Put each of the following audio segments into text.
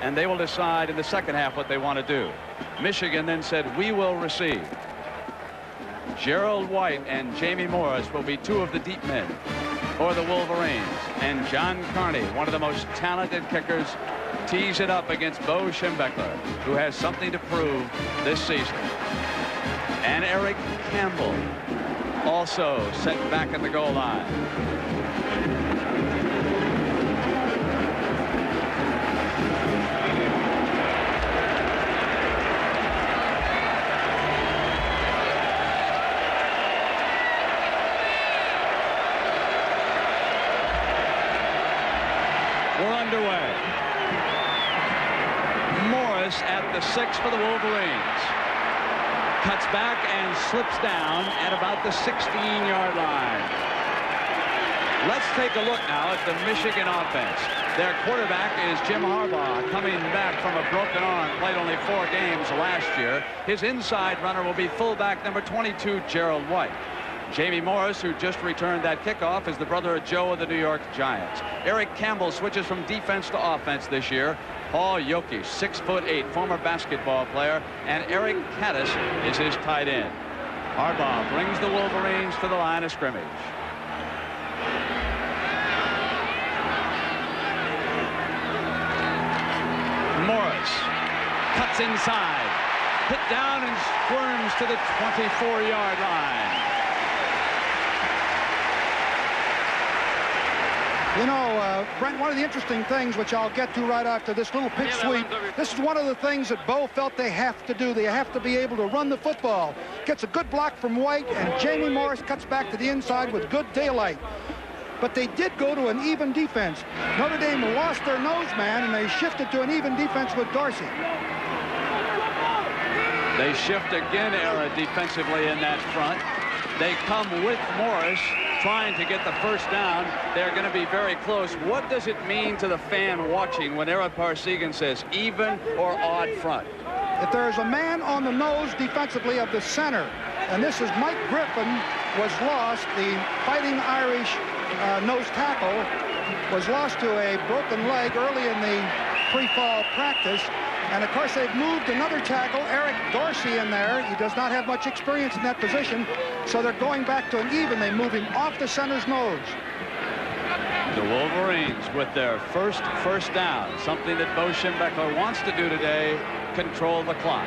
and they will decide in the second half what they want to do. Michigan then said, we will receive. Gerald White and Jamie Morris will be two of the deep men for the Wolverines. And John Carney, one of the most talented kickers, tees it up against Bo Schembechler, who has something to prove this season. And Eric Campbell also set back at the goal line. We're underway. Morris at the 6 for the Wolverines. Cuts back and slips down at about the 16-yard line. Let's take a look now at the Michigan offense. Their quarterback is Jim Harbaugh, coming back from a broken arm, played only 4 games last year. His inside runner will be fullback number 22, Gerald White. Jamie Morris, who just returned that kickoff, is the brother of Joe of the New York Giants. Eric Campbell switches from defense to offense this year. Paul Yoki, 6'8", former basketball player, and Eric Caddis is his tight end. Harbaugh brings the Wolverines to the line of scrimmage. Morris cuts inside, hit down and squirms to the 24-yard line. You know, Brent, one of the interesting things, which I'll get to right after this little pitch sweep, this is one of the things that Bo felt they have to do. They have to be able to run the football. Gets a good block from White, and Jamie Morris cuts back to the inside with good daylight. But they did go to an even defense. Notre Dame lost their nose man, and they shifted to an even defense with Dorsey. They shift again, Era, defensively in that front. They come with Morris, trying to get the first down. They're going to be very close. What does it mean to the fan watching when Eric Parsegan says even or odd front? If there's a man on the nose defensively of the center, and this is Mike Griffin, was lost, the Fighting Irish nose tackle, was lost to a broken leg early in the pre-fall practice. And of course, they've moved another tackle, Eric Dorsey, in there. He does not have much experience in that position, so they're going back to an even. They move him off the center's nose. The Wolverines with their first down, something that Bo Schembechler wants to do today, control the clock.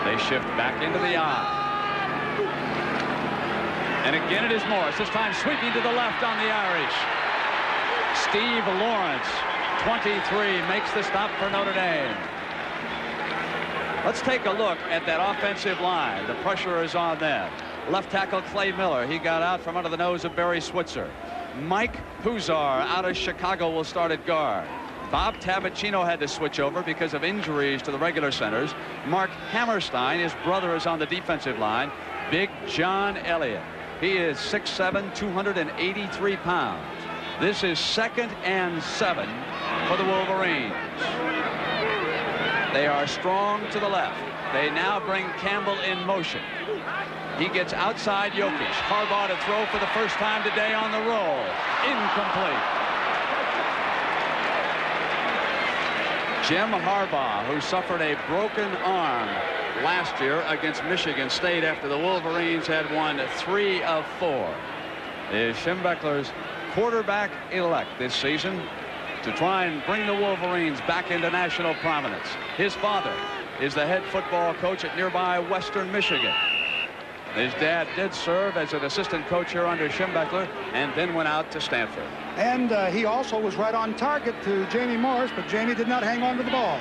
They shift back into the eye. And again it is Morris, this time sweeping to the left on the Irish. Steve Lawrence, 23, makes the stop for Notre Dame. Let's take a look at that offensive line. The pressure is on them. Left tackle Clay Miller. He got out from under the nose of Barry Switzer. Mike Puzar out of Chicago will start at guard. Bob Tabacino had to switch over because of injuries to the regular centers. Mark Hammerstein, his brother, is on the defensive line. Big John Elliott. He is 6'7", 283 pounds. This is 2nd and 7 for the Wolverines. They are strong to the left. They now bring Campbell in motion. He gets outside Jokic. Harbaugh to throw for the first time today on the roll. Incomplete. Jim Harbaugh, who suffered a broken arm last year against Michigan State after the Wolverines had won 3 of 4, is Schembechler's quarterback-elect this season to try and bring the Wolverines back into national prominence. His father is the head football coach at nearby Western Michigan. His dad did serve as an assistant coach here under Schembechler and then went out to Stanford. And he also was right on target to Jamie Morris, but Jamie did not hang on to the ball.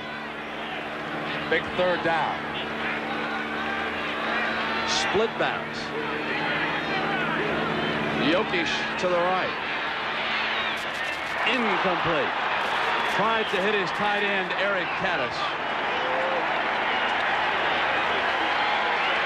Big third down. Split bounce. Jokic to the right. Incomplete. Tried to hit his tight end, Eric Caddis.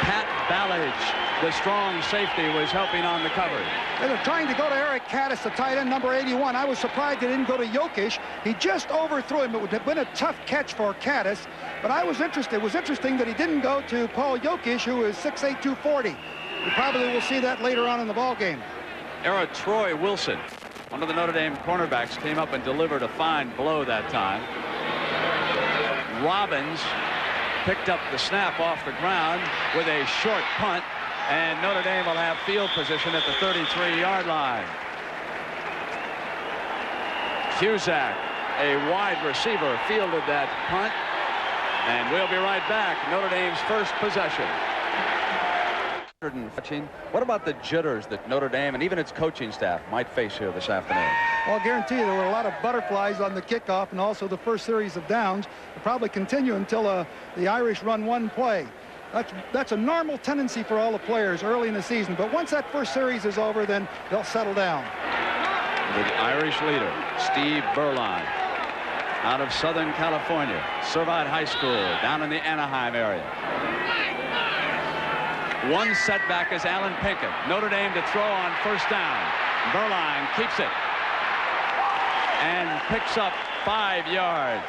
Pat Ballage, the strong safety, was helping on the coverage. They were trying to go to Eric Caddis, the tight end, number 81. I was surprised they didn't go to Jokic. He just overthrew him. It would have been a tough catch for Caddis, but I was interested. It was interesting that he didn't go to Paul Jokic, who is 6'8", 240. We probably will see that later on in the ball game. Era Troy Wilson, one of the Notre Dame cornerbacks, came up and delivered a fine blow that time. Robbins picked up the snap off the ground with a short punt, and Notre Dame will have field position at the 33-yard line. Cusack, a wide receiver, fielded that punt, and we'll be right back. Notre Dame's first possession. What about the jitters that Notre Dame and even its coaching staff might face here this afternoon? Well, I'll guarantee you there were a lot of butterflies on the kickoff and also the first series of downs. They'll probably continue until the Irish run one play. That's a normal tendency for all the players early in the season, but once that first series is over, then they'll settle down. The Irish leader, Steve Berline, out of Southern California, Servite High School down in the Anaheim area. One setback is Alan Pinkett. Notre Dame to throw on first down. Berline keeps it and picks up 5 yards.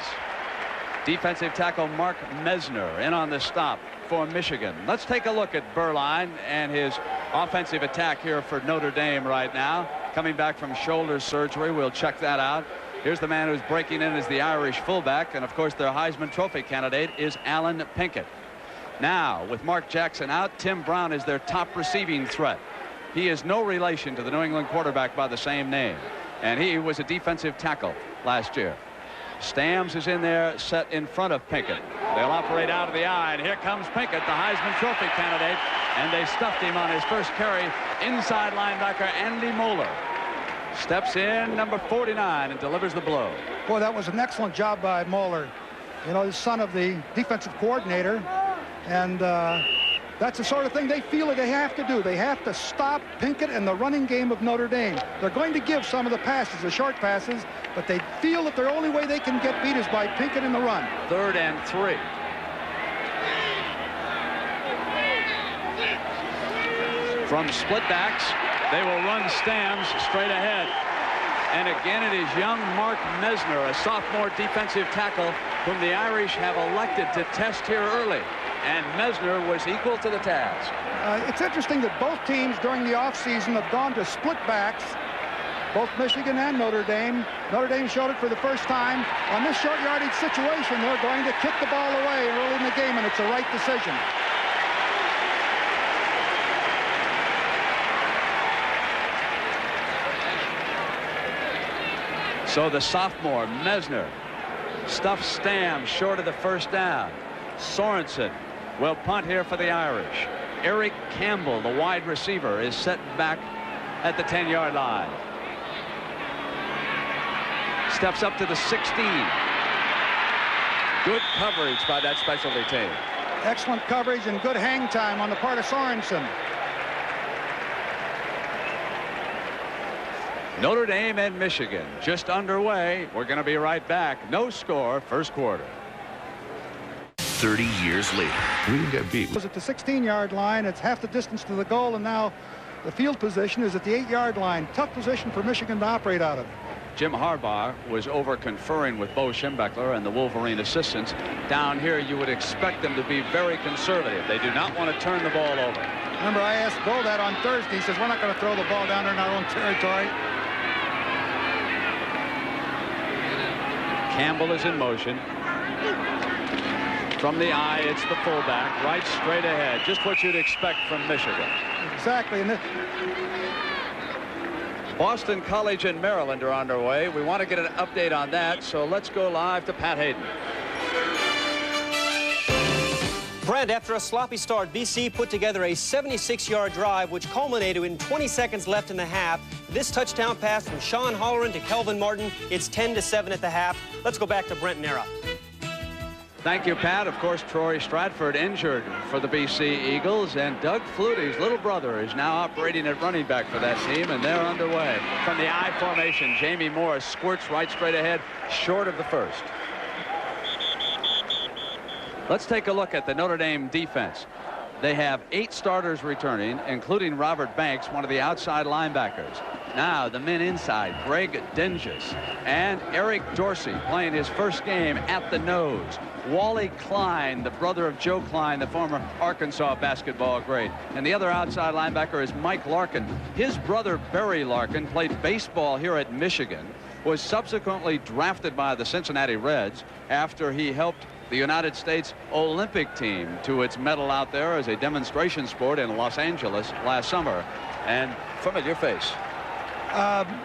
Defensive tackle Mark Mesner in on the stop for Michigan. Let's take a look at Berline and his offensive attack here for Notre Dame right now. Coming back from shoulder surgery. We'll check that out. Here's the man who's breaking in as the Irish fullback, and of course their Heisman Trophy candidate is Alan Pinkett. Now, with Mark Jackson out, Tim Brown is their top receiving threat. He is no relation to the New England quarterback by the same name, and he was a defensive tackle last year. Stams is in there, set in front of Pinkett. They'll operate out of the eye, and here comes Pinkett, the Heisman Trophy candidate, and they stuffed him on his first carry. Inside linebacker Andy Moeller steps in, number 49, and delivers the blow. Boy, that was an excellent job by Moeller. You know, the son of the defensive coordinator. And that's the sort of thing they feel that they have to do. They have to stop Pinkett and the running game of Notre Dame. They're going to give some of the passes, the short passes, but they feel that their only way they can get beat is by Pinkett in the run. 3rd and 3. From split backs, they will run Stams straight ahead. And again, it is young Mark Mesner, a sophomore defensive tackle, whom the Irish have elected to test here early. And Mesner was equal to the task. It's interesting that both teams during the offseason have gone to split backs, both Michigan and Notre Dame. Notre Dame showed it for the first time. On this short yardage situation, they're going to kick the ball away early in the game, and it's the right decision. So the sophomore, Mesner, stuffs Stams short of the first down. Sorensen will punt here for the Irish. Eric Campbell, the wide receiver, is set back at the 10-yard line. Steps up to the 16. Good coverage by that specialty team. Excellent coverage and good hang time on the part of Sorensen. Notre Dame and Michigan just underway. We're going to be right back. No score, first quarter. 30 years later, we didn't get beat. It was at the 16-yard line. It's half the distance to the goal, and now the field position is at the 8-yard line. Tough position for Michigan to operate out of. Jim Harbaugh was over conferring with Bo Schembechler and the Wolverine assistants. Down here, you would expect them to be very conservative. They do not want to turn the ball over. Remember, I asked Bo that on Thursday. He says, we're not going to throw the ball down in our own territory. Campbell is in motion. From the eye, it's the fullback, right straight ahead. Just what you'd expect from Michigan. Exactly. And Boston College and Maryland are underway. We want to get an update on that, so let's go live to Pat Hayden. Brent, after a sloppy start, BC put together a 76-yard drive, which culminated in 20 seconds left in the half. This touchdown pass from Sean Holleran to Kelvin Martin. It's 10-7 at the half. Let's go back to Brent Nera. Thank you, Pat. Of course, Troy Stratford injured for the BC Eagles, and Doug Flutie's little brother is now operating at running back for that team, and they're underway. From the I formation, Jamie Morris squirts right straight ahead, short of the first. Let's take a look at the Notre Dame defense. They have 8 starters returning, including Robert Banks, one of the outside linebackers. Now the men inside, Greg Dinges and Eric Dorsey playing his first game at the nose. Wally Klein, the brother of Joe Klein, the former Arkansas basketball great. And the other outside linebacker is Mike Larkin. His brother Barry Larkin played baseball here at Michigan, was subsequently drafted by the Cincinnati Reds after he helped the United States Olympic team to its medal out there as a demonstration sport in Los Angeles last summer. And familiar face.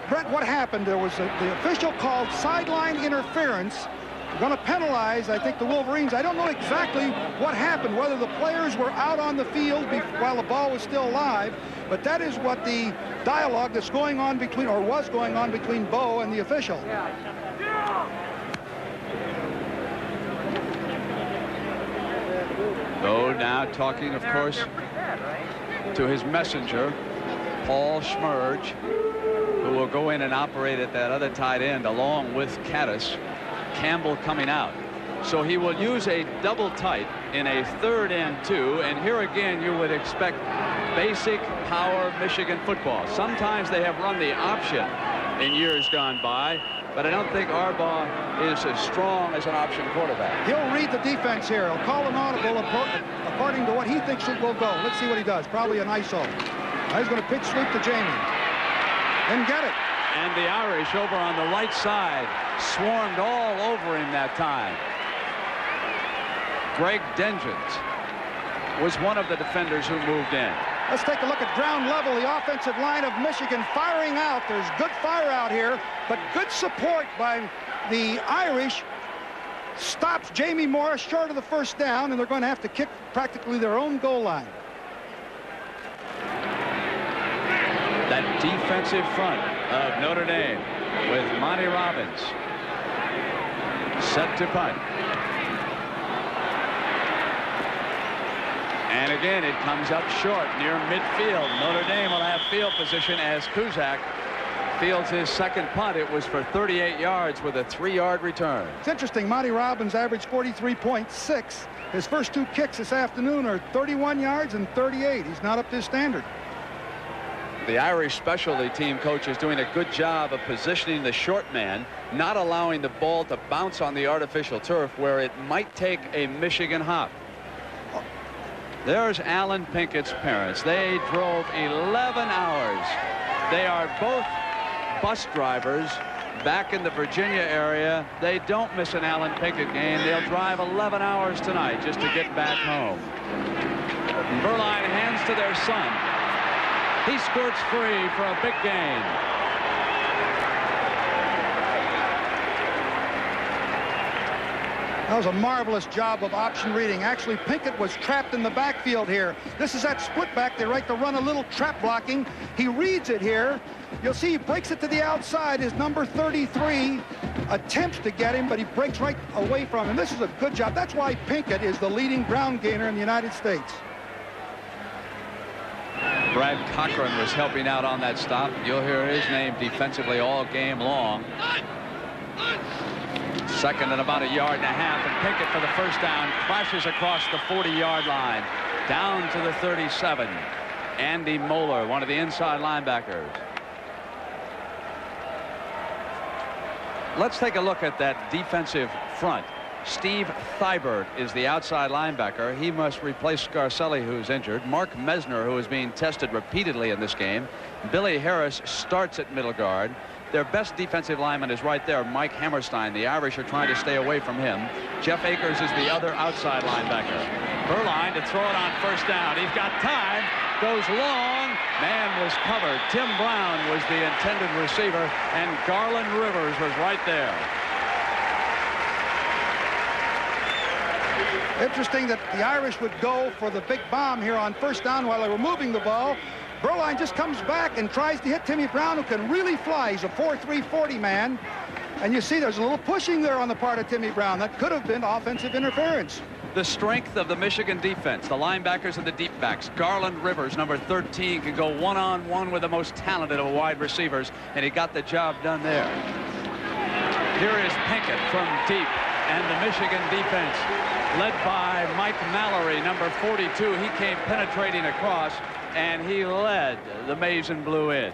Brent, what happened? There was the official called sideline interference. We're going to penalize, I think, the Wolverines. I don't know exactly what happened, whether the players were out on the field while the ball was still live, but that is what the dialogue that's going on between, or was going on between Bo and the official. Bo now talking, of course, to his messenger, Paul Schmerge, who will go in and operate at that other tight end along with Caddis. Campbell coming out. So he will use a double tight in a 3rd and 2, and here again you would expect basic power Michigan football. Sometimes they have run the option in years gone by, but I don't think Harbaugh is as strong as an option quarterback. He'll read the defense here. He'll call an audible according to what he thinks will go. Let's see what he does. Probably an ISO. Now he's going to pitch sweep to Jamie. And get it. And the Irish over on the right side swarmed all over him that time. Greg Dengens was one of the defenders who moved in. Let's take a look at ground level. The offensive line of Michigan firing out. There's good fire out here, but good support by the Irish stops Jamie Morris short of the first down, and they're going to have to kick practically their own goal line. That defensive front of Notre Dame with Monty Robbins set to punt. And again, it comes up short near midfield. Notre Dame will have field position as Kuzak fields his second punt. It was for 38 yards with a 3-yard return. It's interesting. Monty Robbins averaged 43.6. His first 2 kicks this afternoon are 31 yards and 38. He's not up to his standard. The Irish specialty team coach is doing a good job of positioning the short man, not allowing the ball to bounce on the artificial turf where it might take a Michigan hop. There's Alan Pinkett's parents. They drove 11 hours. They are both bus drivers back in the Virginia area. They don't miss an Alan Pinkett game. They'll drive 11 hours tonight just to get back home. Berline hands to their son. He squirts free for a big gain. That was a marvelous job of option reading. Actually, Pinkett was trapped in the backfield here. This is that split back. They like to run a little trap blocking. He reads it here. You'll see he breaks it to the outside. His number 33 attempts to get him, but he breaks right away from him. This is a good job. That's why Pinkett is the leading ground gainer in the United States. Brad Cochran was helping out on that stop. You'll hear his name defensively all game long. 2nd and about 1.5 yards, and Pinkett for the first down crashes across the 40-yard line down to the 37. Andy Moeller, one of the inside linebackers. Let's take a look at that defensive front. Steve Thibert is the outside linebacker. He must replace Scarcelli, who's injured. Mark Mesner, who is being tested repeatedly in this game. Billy Harris starts at middle guard. Their best defensive lineman is right there, Mike Hammerstein. The Irish are trying to stay away from him. Jeff Akers is the other outside linebacker. Berline to throw it on first down. He's got time. Goes long. Man was covered. Tim Brown was the intended receiver, and Garland Rivers was right there. Interesting that the Irish would go for the big bomb here on first down while they were moving the ball. Berline just comes back and tries to hit Timmy Brown, who can really fly. He's a 4.3 40 man. And you see there's a little pushing there on the part of Timmy Brown. That could have been offensive interference. The strength of the Michigan defense, the linebackers and the deep backs. Garland Rivers, number 13, can go one-on-one with the most talented of wide receivers, and he got the job done there. Here is Pinkett from deep, and the Michigan defense led by Mike Mallory, number 42. He came penetrating across, and he led the maize and blue in.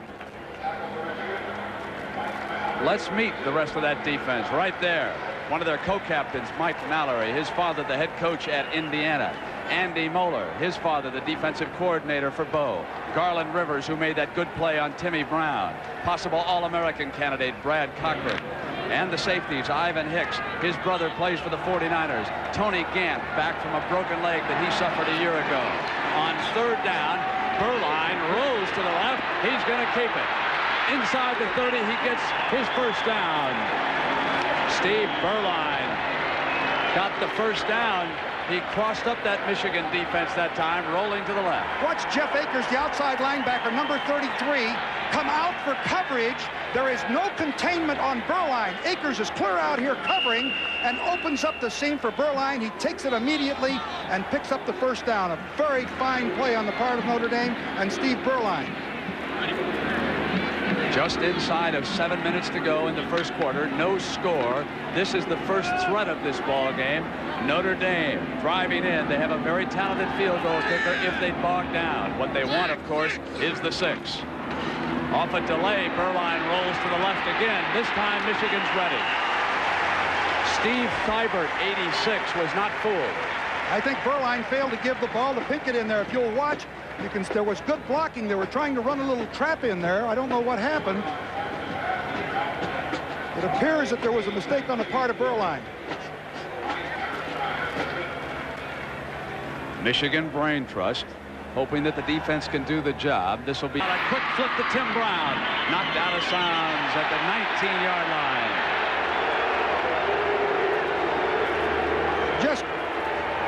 Let's meet the rest of that defense right there. One of their co-captains, Mike Mallory, his father the head coach at Indiana. Andy Moeller, his father the defensive coordinator for Bo. Garland Rivers, who made that good play on Timmy Brown. Possible All-American candidate Brad Cochran. And the safeties, Ivan Hicks. His brother plays for the 49ers. Tony Gant, back from a broken leg that he suffered a year ago. On third down, Beuerlein rolls to the left. He's going to keep it. Inside the 30, he gets his first down. Steve Beuerlein got the first down. He crossed up that Michigan defense that time, rolling to the left. Watch Jeff Akers, the outside linebacker, number 33, come out for coverage. There is no containment on Beuerlein. Akers is clear out here covering and opens up the seam for Beuerlein. He takes it immediately and picks up the first down. A very fine play on the part of Notre Dame and Steve Beuerlein. Just inside of 7 minutes to go in the first quarter. No score. This is the first threat of this ball game. Notre Dame driving in. They have a very talented field goal kicker if they bog down. What they want, of course, is the 6. Off a delay, Beuerlein rolls to the left again. This time, Michigan's ready. Steve Thibert, 86, was not fooled. I think Beuerlein failed to give the ball to Pinkett in there. If you'll watch, there was good blocking. They were trying to run a little trap in there. I don't know what happened. It appears that there was a mistake on the part of Beuerlein. Michigan Brain Trust, hoping that the defense can do the job. This will be a quick flip to Tim Brown. Knocked out of bounds at the 19-yard line.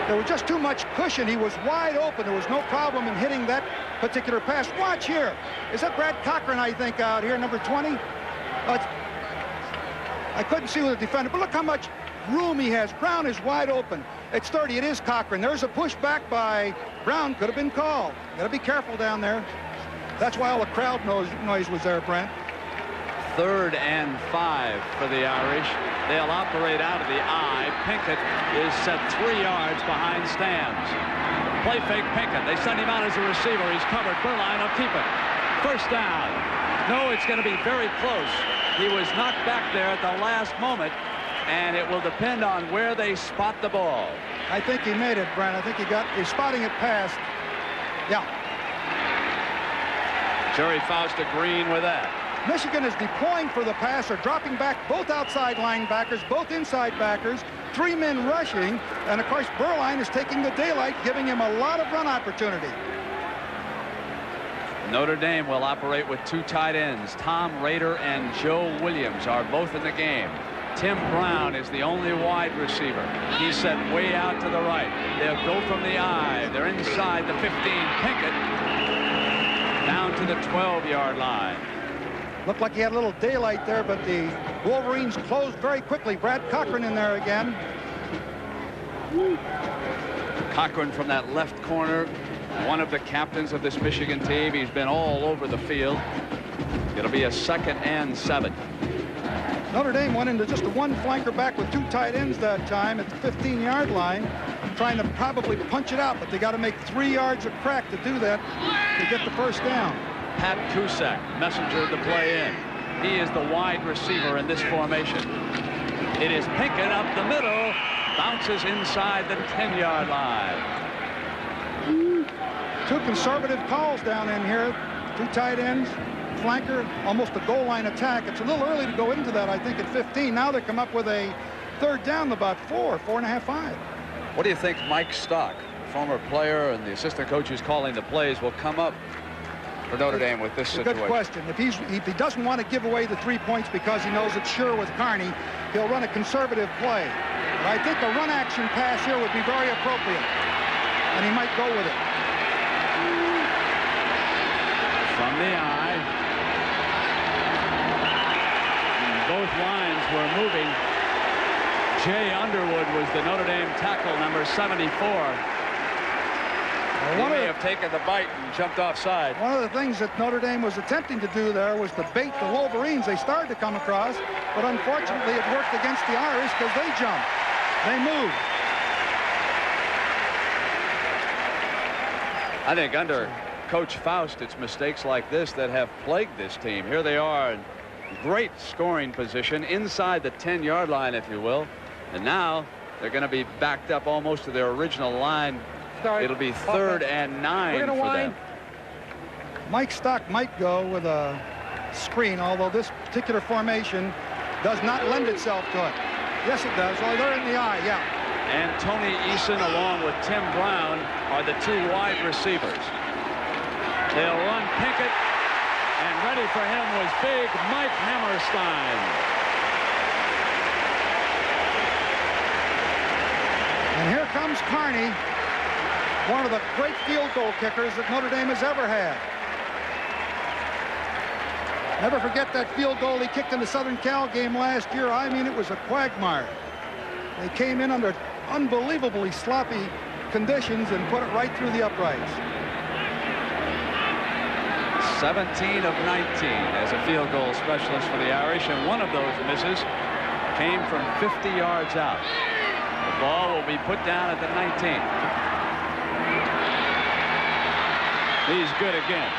There was just too much cushion. He was wide open. There was no problem in hitting that particular pass. Watch here. Is that Brad Cochran, I think, out here, number 20? I couldn't see with the defender, but look how much room he has. Brown is wide open. It's 30. It is Cochran. There's a push back by Brown. Could have been called. Got to be careful down there. That's why all the crowd noise was there, Brent. 3rd and 5 for the Irish. They'll operate out of the I. Pinkett is set 3 yards behind Stams. Play fake Pinkett. They send him out as a receiver. He's covered. Beuerlein will keep it. First down. No, it's going to be very close. He was knocked back there at the last moment, and it will depend on where they spot the ball. I think he made it, Brent. I think he's spotting it past. Yeah. Jerry Faust agreeing with that. Michigan is deploying for the pass, or dropping back both outside linebackers, both inside backers, 3 men rushing, and of course Beuerlein is taking the daylight, giving him a lot of run opportunity. Notre Dame will operate with 2 tight ends. Tom Rader and Joe Williams are both in the game. Tim Brown is the only wide receiver. He's set way out to the right. They'll go from the I. They're inside the 15. Pinkett down to the 12-yard line. Looked like he had a little daylight there, but the Wolverines closed very quickly. Brad Cochran in there again. Cochran from that left corner, one of the captains of this Michigan team. He's been all over the field. It'll be a 2nd and 7. Notre Dame went into just a 1 flanker back with 2 tight ends that time at the 15-yard line, trying to probably punch it out, but they got to make 3 yards of crack to do that to get the first down. Pat Cusack, messenger to play in. He is the wide receiver in this formation. It is Pinkett up the middle, bounces inside the 10-yard line. 2 conservative calls down in here. 2 tight ends, flanker, almost a goal line attack. It's a little early to go into that, I think, at 15. Now they come up with a 3rd down, about 4.5, 5. What do you think Mike Stock, former player and the assistant coach who's calling the plays, will come up for Notre Dame with this situation? Good question. If he doesn't want to give away the 3 points because he knows it's sure with Carney, he'll run a conservative play. But I think a run action pass here would be very appropriate, and he might go with it. From the eye, both lines were moving. Jay Underwood was the Notre Dame tackle, number 74. He may have taken the bite and jumped offside. One of the things that Notre Dame was attempting to do there was to bait the Wolverines. They started to come across, but unfortunately it worked against the Irish because they jumped. They moved. I think under Coach Faust, it's mistakes like this that have plagued this team. Here they are in great scoring position inside the 10-yard line, if you will. And now they're going to be backed up almost to their original line. It'll be 3rd and 9 for them. Mike Stock might go with a screen, although this particular formation does not lend itself to it. Yes, it does. Oh, they're in the eye, yeah. And Tony Eason, along with Tim Brown, are the two wide receivers. They'll run Pinkett, and ready for him was big Mike Hammerstein. And here comes Carney, one of the great field goal kickers that Notre Dame has ever had. Never forget that field goal he kicked in the Southern Cal game last year. I mean, it was a quagmire. They came in under unbelievably sloppy conditions and put it right through the uprights. 17 of 19 as a field goal specialist for the Irish, and one of those misses came from 50 yards out. The ball will be put down at the 19. He's good again.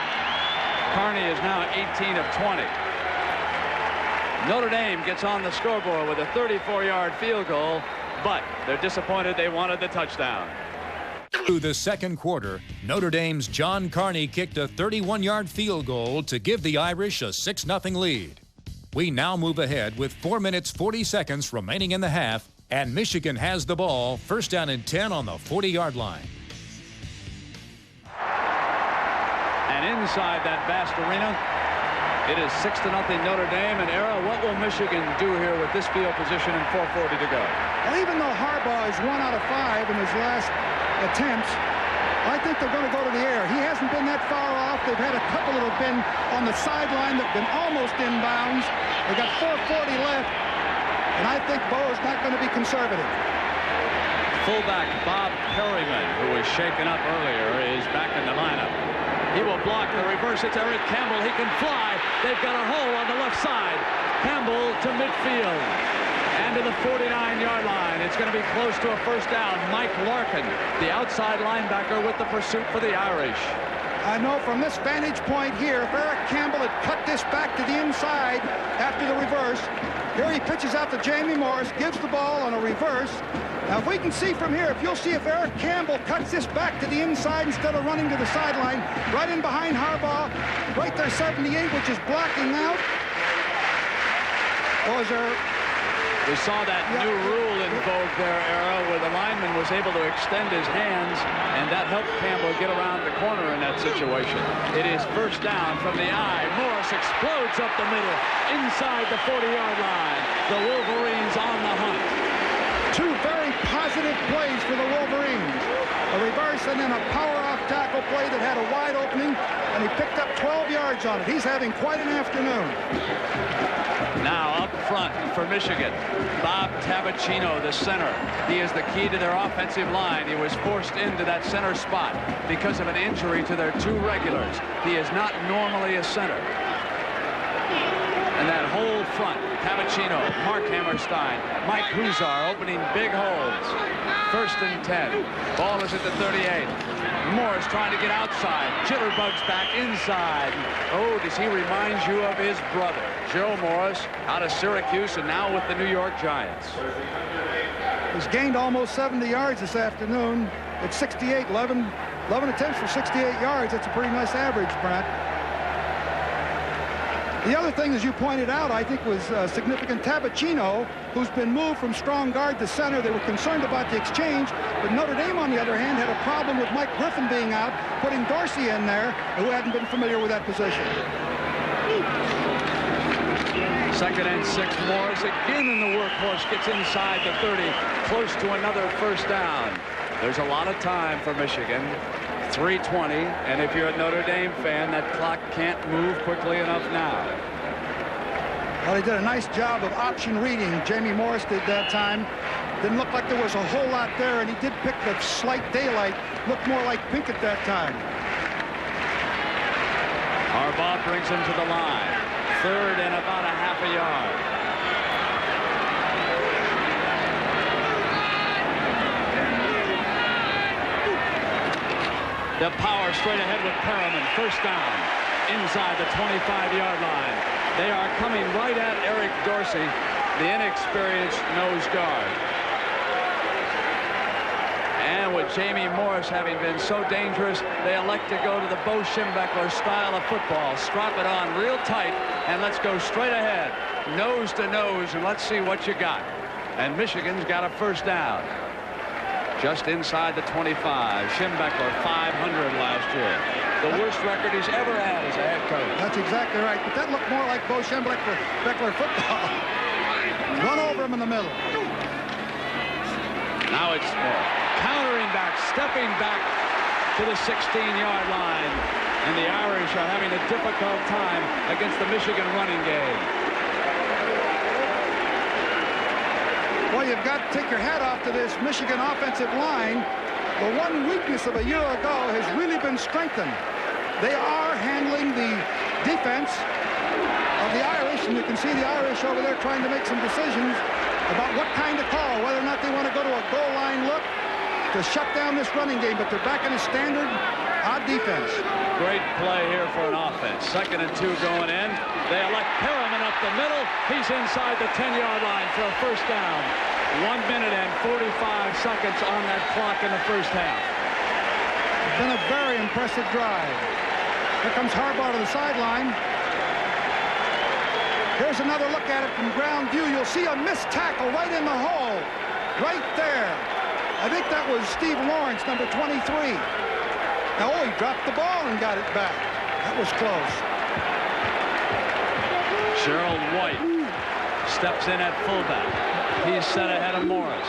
Carney is now 18 of 20. Notre Dame gets on the scoreboard with a 34-yard field goal, but they're disappointed. They wanted the touchdown. Through the second quarter, Notre Dame's John Carney kicked a 31-yard field goal to give the Irish a 6-0 lead. We now move ahead with 4 minutes 40 seconds remaining in the half, and Michigan has the ball, first down and 10 on the 40-yard line. And inside that vast arena, it is 6-0 Notre Dame. And Era, what will Michigan do here with this field position and 4:40 to go? Well, even though Harbaugh is 1 out of 5 in his last attempts, I think they're going to go to the air. He hasn't been that far off. They've had a couple that have been on the sideline that have been almost inbounds. They got 4:40 left, and I think Bo is not going to be conservative. Fullback Bob Perryman, who was shaken up earlier, is back in the lineup. He will block the reverse. It's Eric Campbell. He can fly. They've got a hole on the left side. Campbell to midfield and to the 49-yard line. It's going to be close to a first down. Mike Larkin, the outside linebacker, with the pursuit for the Irish. I know from this vantage point here, if Eric Campbell had cut this back to the inside after the reverse, here he pitches out to Jamie Morris, gives the ball on a reverse. Now, if we can see from here, if you'll see if Eric Campbell cuts this back to the inside instead of running to the sideline, right in behind Harbaugh, right there 78, which is blocking out. Or is there... We saw that new rule in vogue there, Era, where the lineman was able to extend his hands, and that helped Campbell get around the corner in that situation. It is first down from the eye. Morris explodes up the middle, inside the 40-yard line. The Wolverines on the hunt. Two very positive plays for the Wolverines. A reverse and then a power-off tackle play that had a wide opening, and he picked up 12 yards on it. He's having quite an afternoon. Now up front for Michigan, Bob Tabachino, the center. He is the key to their offensive line. He was forced into that center spot because of an injury to their two regulars. He is not normally a center. And that whole front, Tabachino, Mark Hammerstein, Mike Huzar opening big holes. First and 10. Ball is at the 38. Morris trying to get outside. Jitterbugs back inside. Oh, does he remind you of his brother, Joe Morris, out of Syracuse and now with the New York Giants. He's gained almost 70 yards this afternoon. It's 68, 11 attempts for 68 yards. That's a pretty nice average, Brent. The other thing, as you pointed out, I think was significant. Tabachino, who's been moved from strong guard to center. They were concerned about the exchange, but Notre Dame, on the other hand, had a problem with Mike Griffin being out, putting Dorsey in there, who hadn't been familiar with that position. Second and 6. Morris again in the workhorse, gets inside the 30, close to another first down. There's a lot of time for Michigan. 3:20, and if you're a Notre Dame fan, that clock can't move quickly enough now. Well, he did a nice job of option reading. Jamie Morris did that time. Didn't look like there was a whole lot there, and he did pick the slight daylight. Looked more like pink at that time. Harbaugh brings him to the line. Third and about a half a yard. The power straight ahead with Perriman. First down inside the 25-yard line. They are coming right at Eric Dorsey, the inexperienced nose guard. And with Jamie Morris having been so dangerous, they elect to go to the Bo Schembechler style of football. Strap it on real tight, and let's go straight ahead. nose to nose, and let's see what you got. And Michigan's got a first down. Just inside the 25. Schembechler, 500 last year. The worst record he's ever had as a head coach. That's exactly right. But that looked more like Bo Schembechler football. Run over him in the middle. Now it's countering back, stepping back to the 16-yard line. And the Irish are having a difficult time against the Michigan running game. Well, you've got to take your hat off to this Michigan offensive line. The one weakness of a year ago has really been strengthened. They are handling the defense of the Irish, and you can see the Irish over there trying to make some decisions about what kind of call, whether or not they want to go to a goal line look to shut down this running game, but they're back in a standard odd defense. Great play here for an offense. 2nd and 2 going in. They elect Perriman up the middle. He's inside the 10-yard line for a first down. 1 minute and 45 seconds on that clock in the first half. It's been a very impressive drive. Here comes Harbaugh to the sideline. Here's another look at it from ground view. You'll see a missed tackle right in the hole. Right there. I think that was Steve Lawrence, number 23. Now, he dropped the ball and got it back. That was close. Gerald White steps in at fullback. He's set ahead of Morris.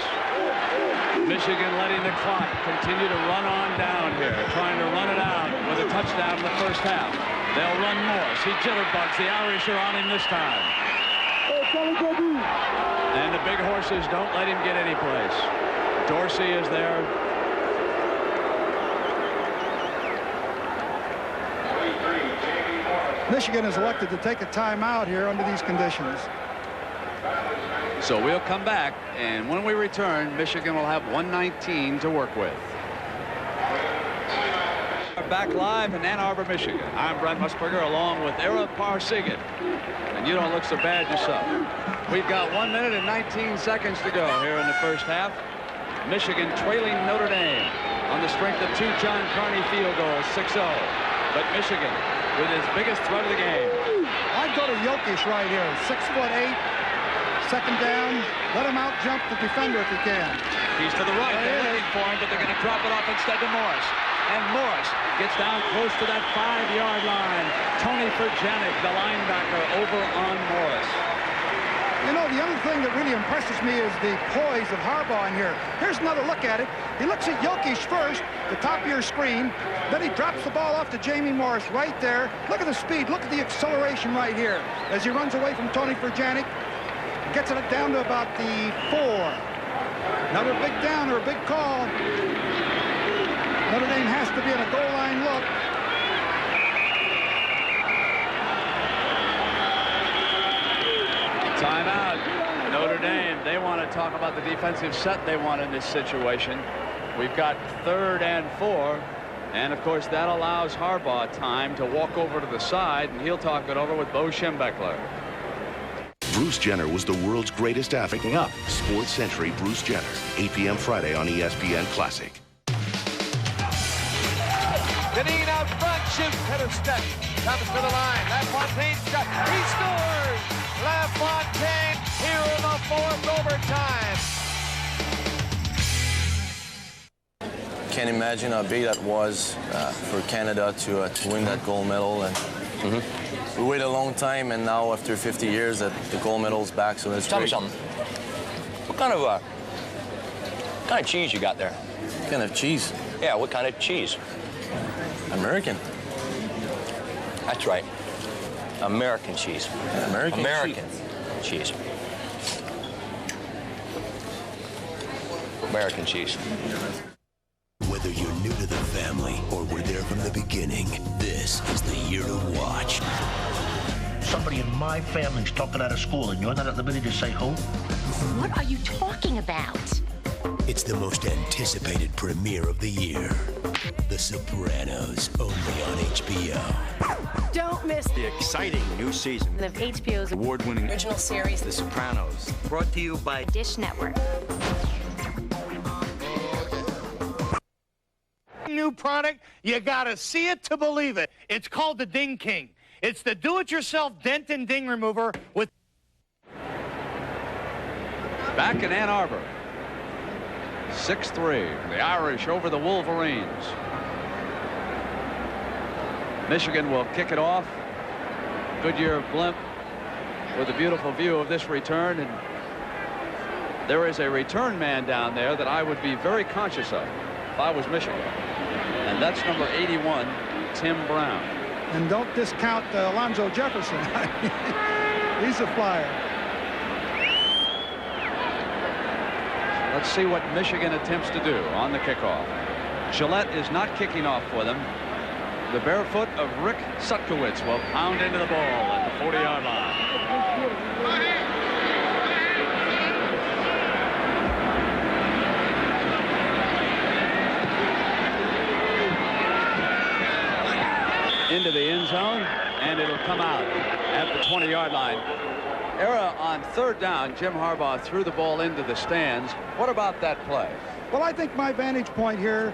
Michigan letting the clock continue to run on down here, trying to run it out with a touchdown in the first half. They'll run Morris. He jitterbugs. The Irish are on him this time. And the big horses don't let him get any place. Dorsey is there. Michigan has elected to take a timeout here under these conditions. So we'll come back, and when we return, Michigan will have 119 to work with. Back live in Ann Arbor, Michigan. I'm Brent Musburger along with Ara Parsigan. And you don't look so bad yourself. We've got 1 minute and 19 seconds to go here in the first half. Michigan trailing Notre Dame on the strength of 2 John Carney field goals, 6-0. But Michigan with his biggest threat of the game. I'd go to Jokic right here, 6'8", 2nd down. Let him out jump the defender if he can. He's to the right. They're looking for him, but they're going to drop it off instead to Morris. And Morris gets down close to that 5-yard line. Tony Furjanic, the linebacker, over on Morris. You know, the other thing that really impresses me is the poise of Harbaugh in here. Here's another look at it. He looks at Jokic first, the top of your screen. Then he drops the ball off to Jamie Morris right there. Look at the speed. Look at the acceleration right here as he runs away from Tony Furjanic. Gets it down to about the 4. Another big down or a big call. Notre Dame has to be in a goal line look. Timeout. Notre Dame, they want to talk about the defensive set they want in this situation. We've got 3rd and 4. And, of course, that allows Harbaugh time to walk over to the side, and he'll talk it over with Bo Schembechler. Bruce Jenner was the world's greatest athlete. Picking up. Sports Century Bruce Jenner, 8 p.m. Friday on ESPN Classic. Deneen out front, shoots, header step, comes to the line. LaFontaine's got, he scores! LaFontaine here in the 4th overtime. Can't imagine how big that was for Canada to win that gold medal. And we waited a long time, and now after 50 years, that the gold medal's back. So that's Tell great. me something. What kind of cheese you got there? What kind of cheese? Yeah, what kind of cheese? American. That's right. American cheese. American cheese. American cheese. Whether you're new to the family or were there from the beginning, this is the year to watch. Somebody in my family's talking out of school and you're not at liberty to say who? What are you talking about? It's the most anticipated premiere of the year. The Sopranos, only on HBO. Don't miss the exciting new season of HBO's award-winning original series, The Sopranos, brought to you by Dish Network. New product, you gotta see it to believe it. It's called the Ding King. It's the do-it-yourself dent and ding remover with back in Ann Arbor. 6-3. The Irish over the Wolverines. Michigan will kick it off. Goodyear blimp with a beautiful view of this return. And there is a return man down there that I would be very conscious of if I was Michigan. And that's number 81, Tim Brown. And don't discount Alonzo Jefferson. He's a flyer. Let's see what Michigan attempts to do on the kickoff. Gillette is not kicking off for them. The barefoot of Rick Sutkowitz will pound into the ball at the 40-yard line. Into the end zone, and it'll come out at the 20-yard line. Era on third down, Jim Harbaugh threw the ball into the stands. What about that play? Well, I think my vantage point here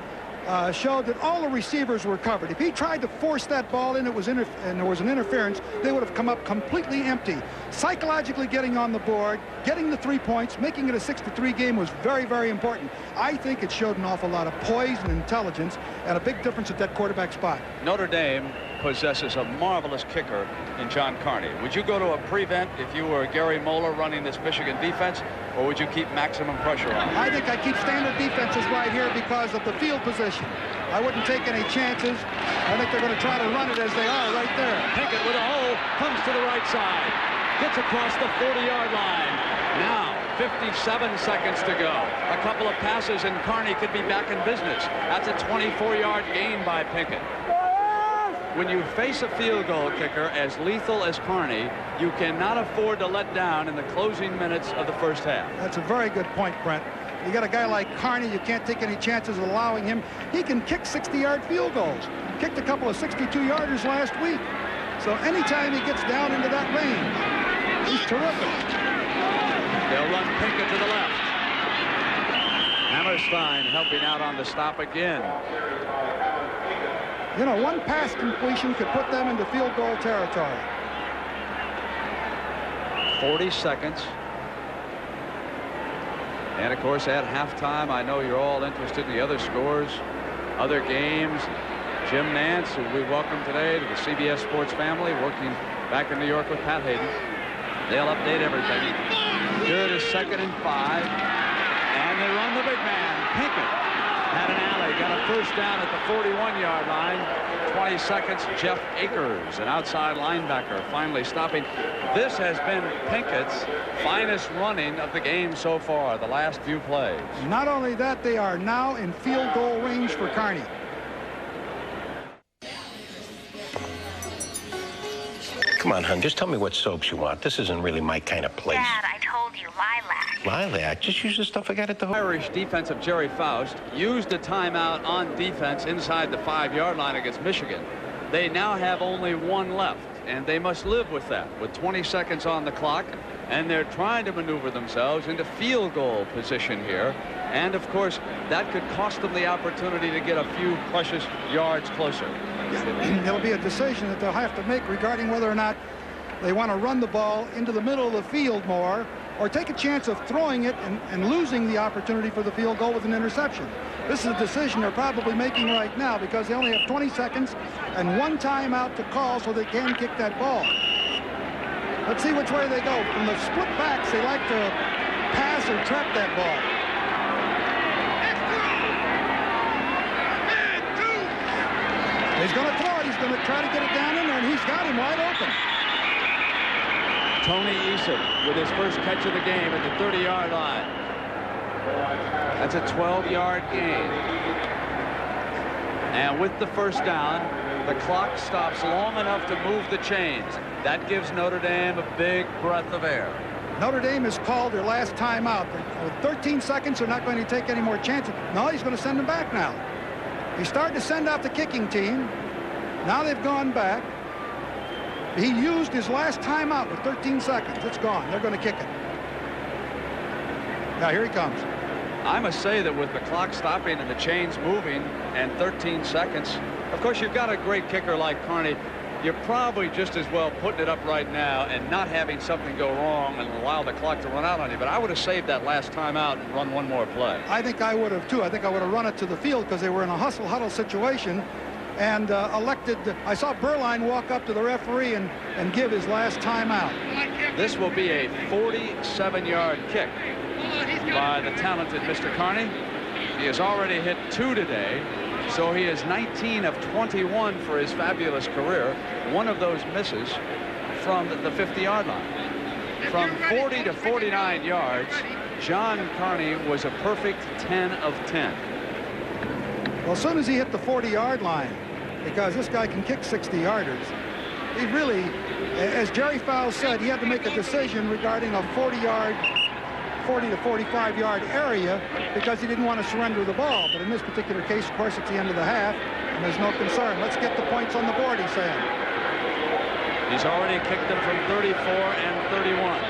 showed that all the receivers were covered. If he tried to force that ball in, and there was an interference, they would have come up completely empty. Psychologically getting on the board, getting the 3 points, making it a 6-3 game was very, very important. I think it showed an awful lot of poise and intelligence and a big difference at that quarterback spot. Notre Dame possesses a marvelous kicker in John Carney. Would you go to a prevent if you were Gary Moeller running this Michigan defense, or would you keep maximum pressure on? I think I keep standard defenses right here because of the field position. I wouldn't take any chances. I think they're going to try to run it as they are right there. Pinkett with a hole, comes to the right side, gets across the 40-yard line. Now 57 seconds to go. A couple of passes and Carney could be back in business. That's a 24-yard gain by Pinkett. When you face a field goal kicker as lethal as Carney, you cannot afford to let down in the closing minutes of the first half. That's a very good point, Brent. You got a guy like Carney, you can't take any chances of allowing him. He can kick 60-yard field goals. Kicked a couple of 62-yarders last week. So anytime he gets down into that range, he's terrific. They'll run Pinkett to the left. Hammerstein helping out on the stop again. You know, one pass completion could put them into field goal territory. 40 seconds. And, of course, at halftime, I know you're all interested in the other scores, other games. Jim Nance, who we welcome today to the CBS Sports family, working back in New York with Pat Hayden. They'll update everything. Good as 2nd and 5. And they run the big man, Pinkett. Had an alley, got a first down at the 41-yard line. 20 seconds, Jeff Akers, an outside linebacker, finally stopping. This has been Pinkett's finest running of the game so far, the last few plays. Not only that, they are now in field goal range for Carney. Come on, hon, just tell me what soaps you want. This isn't really my kind of place. Dad, I told you, lilac. Lilac? Just use the stuff I got at the... Irish defensive Jerry Faust used a timeout on defense inside the 5-yard line against Michigan. They now have only one left, and they must live with that, with 20 seconds on the clock, and they're trying to maneuver themselves into field goal position here. And, of course, that could cost them the opportunity to get a few precious yards closer. It'll be a decision that they'll have to make regarding whether or not they want to run the ball into the middle of the field more or take a chance of throwing it and losing the opportunity for the field goal with an interception. This is a decision they're probably making right now because they only have 20 seconds and one timeout to call so they can kick that ball. Let's see which way they go. From the split backs, they like to pass or trap that ball. He's going to throw it. He's going to try to get it down in there, and he's got him wide open. Tony Eason with his first catch of the game at the 30-yard line. That's a 12-yard gain. And with the first down, the clock stops long enough to move the chains. That gives Notre Dame a big breath of air. Notre Dame has called their last timeout. With 13 seconds, they're not going to take any more chances. No, he's going to send them back now. He started to send out the kicking team. Now they've gone back. He used his last timeout with 13 seconds. It's gone. They're going to kick it. Now here he comes. I must say that with the clock stopping and the chains moving and 13 seconds, of course, you've got a great kicker like Carney. you're probably just as well putting it up right now and not having something go wrong and allow the clock to run out on you. But I would have saved that last timeout and run one more play. I think I would have, too. I think I would have run it to the field because they were in a huddle situation and elected. I saw Berline walk up to the referee and give his last timeout. This will be a 47-yard kick by the talented Mr. Carney. He has already hit 2 today, so he is 19 of 21 for his fabulous career. One of those misses from the 50-yard line. From 40 to 49 yards, John Carney was a perfect 10 of 10. Well, as soon as he hit the 40-yard line, because this guy can kick 60-yarders, he really, as Jerry Fowles said, he had to make a decision regarding a 40 to 45-yard area because he didn't want to surrender the ball. But in this particular case, of course, it's the end of the half, and there's no concern. Let's get the points on the board, he's saying. He's already kicked them from 34 and 31.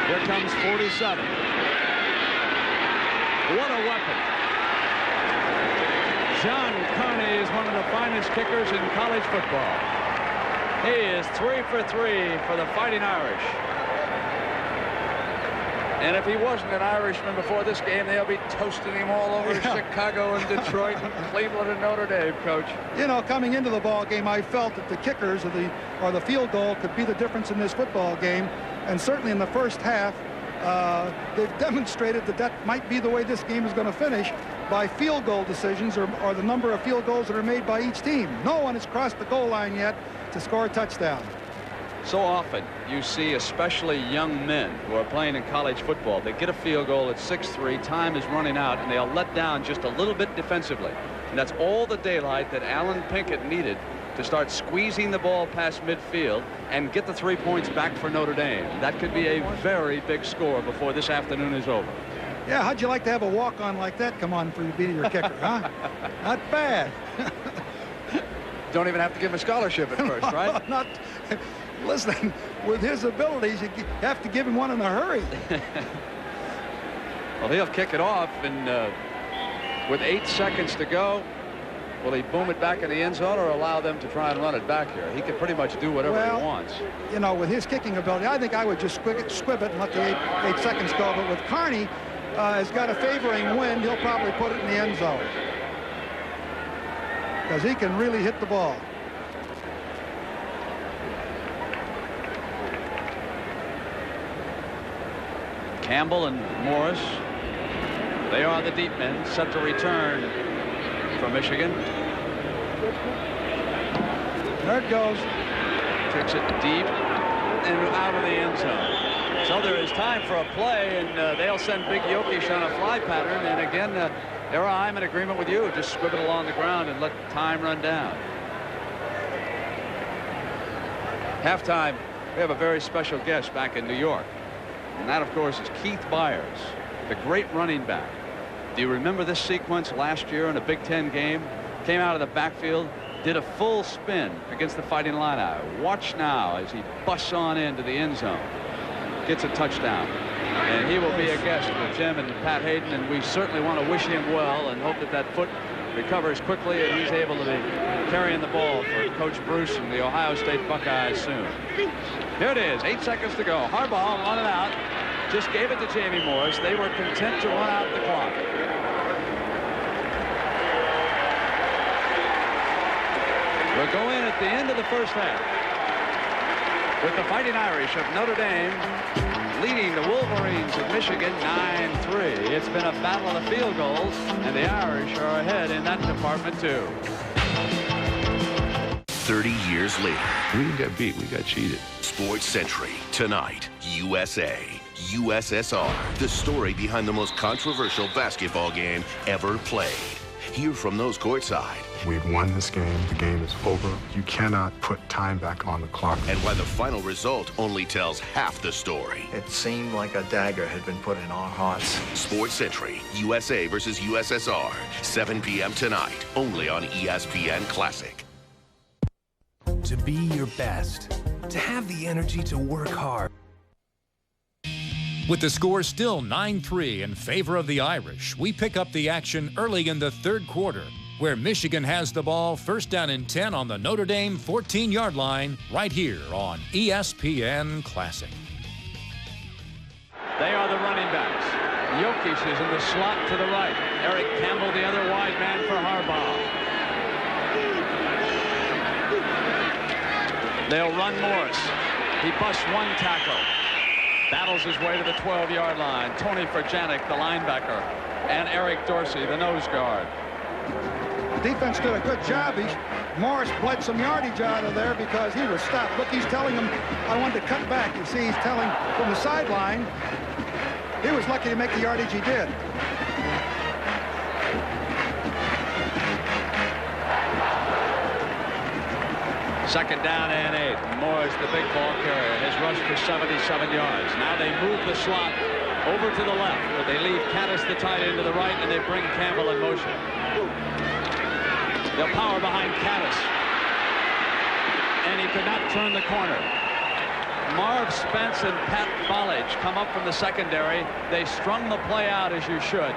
Here comes 47. What a weapon. John Carney is one of the finest kickers in college football. He is 3 for 3 for the Fighting Irish. And if he wasn't an Irishman before this game, they'll be toasting him all over Chicago and Detroit and Cleveland and Notre Dame, Coach. You know, coming into the ball game, I felt that the kickers or the field goal could be the difference in this football game. And certainly in the first half, they've demonstrated that that might be the way this game is going to finish by field goal decisions or the number of field goals that are made by each team. No one has crossed the goal line yet to score a touchdown. So often you see especially young men who are playing in college football. They get a field goal at 6-3, time is running out, and they'll let down just a little bit defensively. And that's all the daylight that Alan Pinkett needed to start squeezing the ball past midfield and get the 3 points back for Notre Dame. That could be a very big score before this afternoon is over. Yeah, how'd you like to have a walk-on like that come on for you beating your kicker, huh? Not bad. Don't even have to give him a scholarship at first, right? Not. Listen, with his abilities, you have to give him one in a hurry. Well, he'll kick it off, and with 8 seconds to go, will he boom it back in the end zone or allow them to try and run it back here? He can pretty much do whatever he wants. You know, with his kicking ability, I think I would just squib it and let the 8 seconds go. But with Carney, has got a favoring wind, he'll probably put it in the end zone because he can really hit the ball. Campbell and Morris, they are the deep men set to return from Michigan. There it goes. Kicks it deep and out of the end zone. So there is time for a play, and they'll send Big Jokic on a fly pattern. And again, I'm in agreement with you. Just squib it along the ground and let time run down. Halftime, we have a very special guest back in New York. And that, of course, is Keith Byers, the great running back. Do you remember this sequence last year in a Big Ten game? Came out of the backfield, did a full spin against the Fighting Illini. Watch now as he busts on into the end zone. Gets a touchdown. And he will be a guest with Jim and Pat Hayden, and we certainly want to wish him well and hope that that foot recovers quickly and he's able to be carrying the ball for Coach Bruce and the Ohio State Buckeyes soon. Here it is, 8 seconds to go. Harbaugh running out. Just gave it to Jamie Morris. They were content to run out the clock. We'll go in at the end of the first half with the Fighting Irish of Notre Dame leading the Wolverines of Michigan 9-3. It's been a battle of the field goals, and the Irish are ahead in that department too. 30 years later. We didn't get beat, we got cheated. Sports Century, tonight, USA, USSR. The story behind the most controversial basketball game ever played. Hear from those courtside. We've won this game. The game is over. You cannot put time back on the clock. And why the final result only tells half the story. It seemed like a dagger had been put in our hearts. Sports Century, USA versus USSR. 7 p.m. tonight, only on ESPN Classic. To be your best. To have the energy to work hard. With the score still 9-3 in favor of the Irish, we pick up the action early in the third quarter. where Michigan has the ball 1st down and 10 on the Notre Dame 14-yard line right here on ESPN Classic. They are the running backs. Jokic is in the slot to the right. Eric Campbell, the other wide man for Harbaugh. They'll run Morris. He busts one tackle. Battles his way to the 12-yard line. Tony Furjanic, the linebacker, and Eric Dorsey, the nose guard. The defense did a good job. Morris bled some yardage out of there because he was stopped. Look, he's telling him, I wanted to cut back. You see, he's telling from the sideline. He was lucky to make the yardage he did. Second down and 8. Morris, the big ball carrier, has rushed for 77 yards. Now they move the slot over to the left, where they leave Caddis the tight end to the right, and they bring Campbell in motion. They'll power behind Caddis, and he could not turn the corner. Marv Spence and Pat Bollage come up from the secondary. They strung the play out as you should,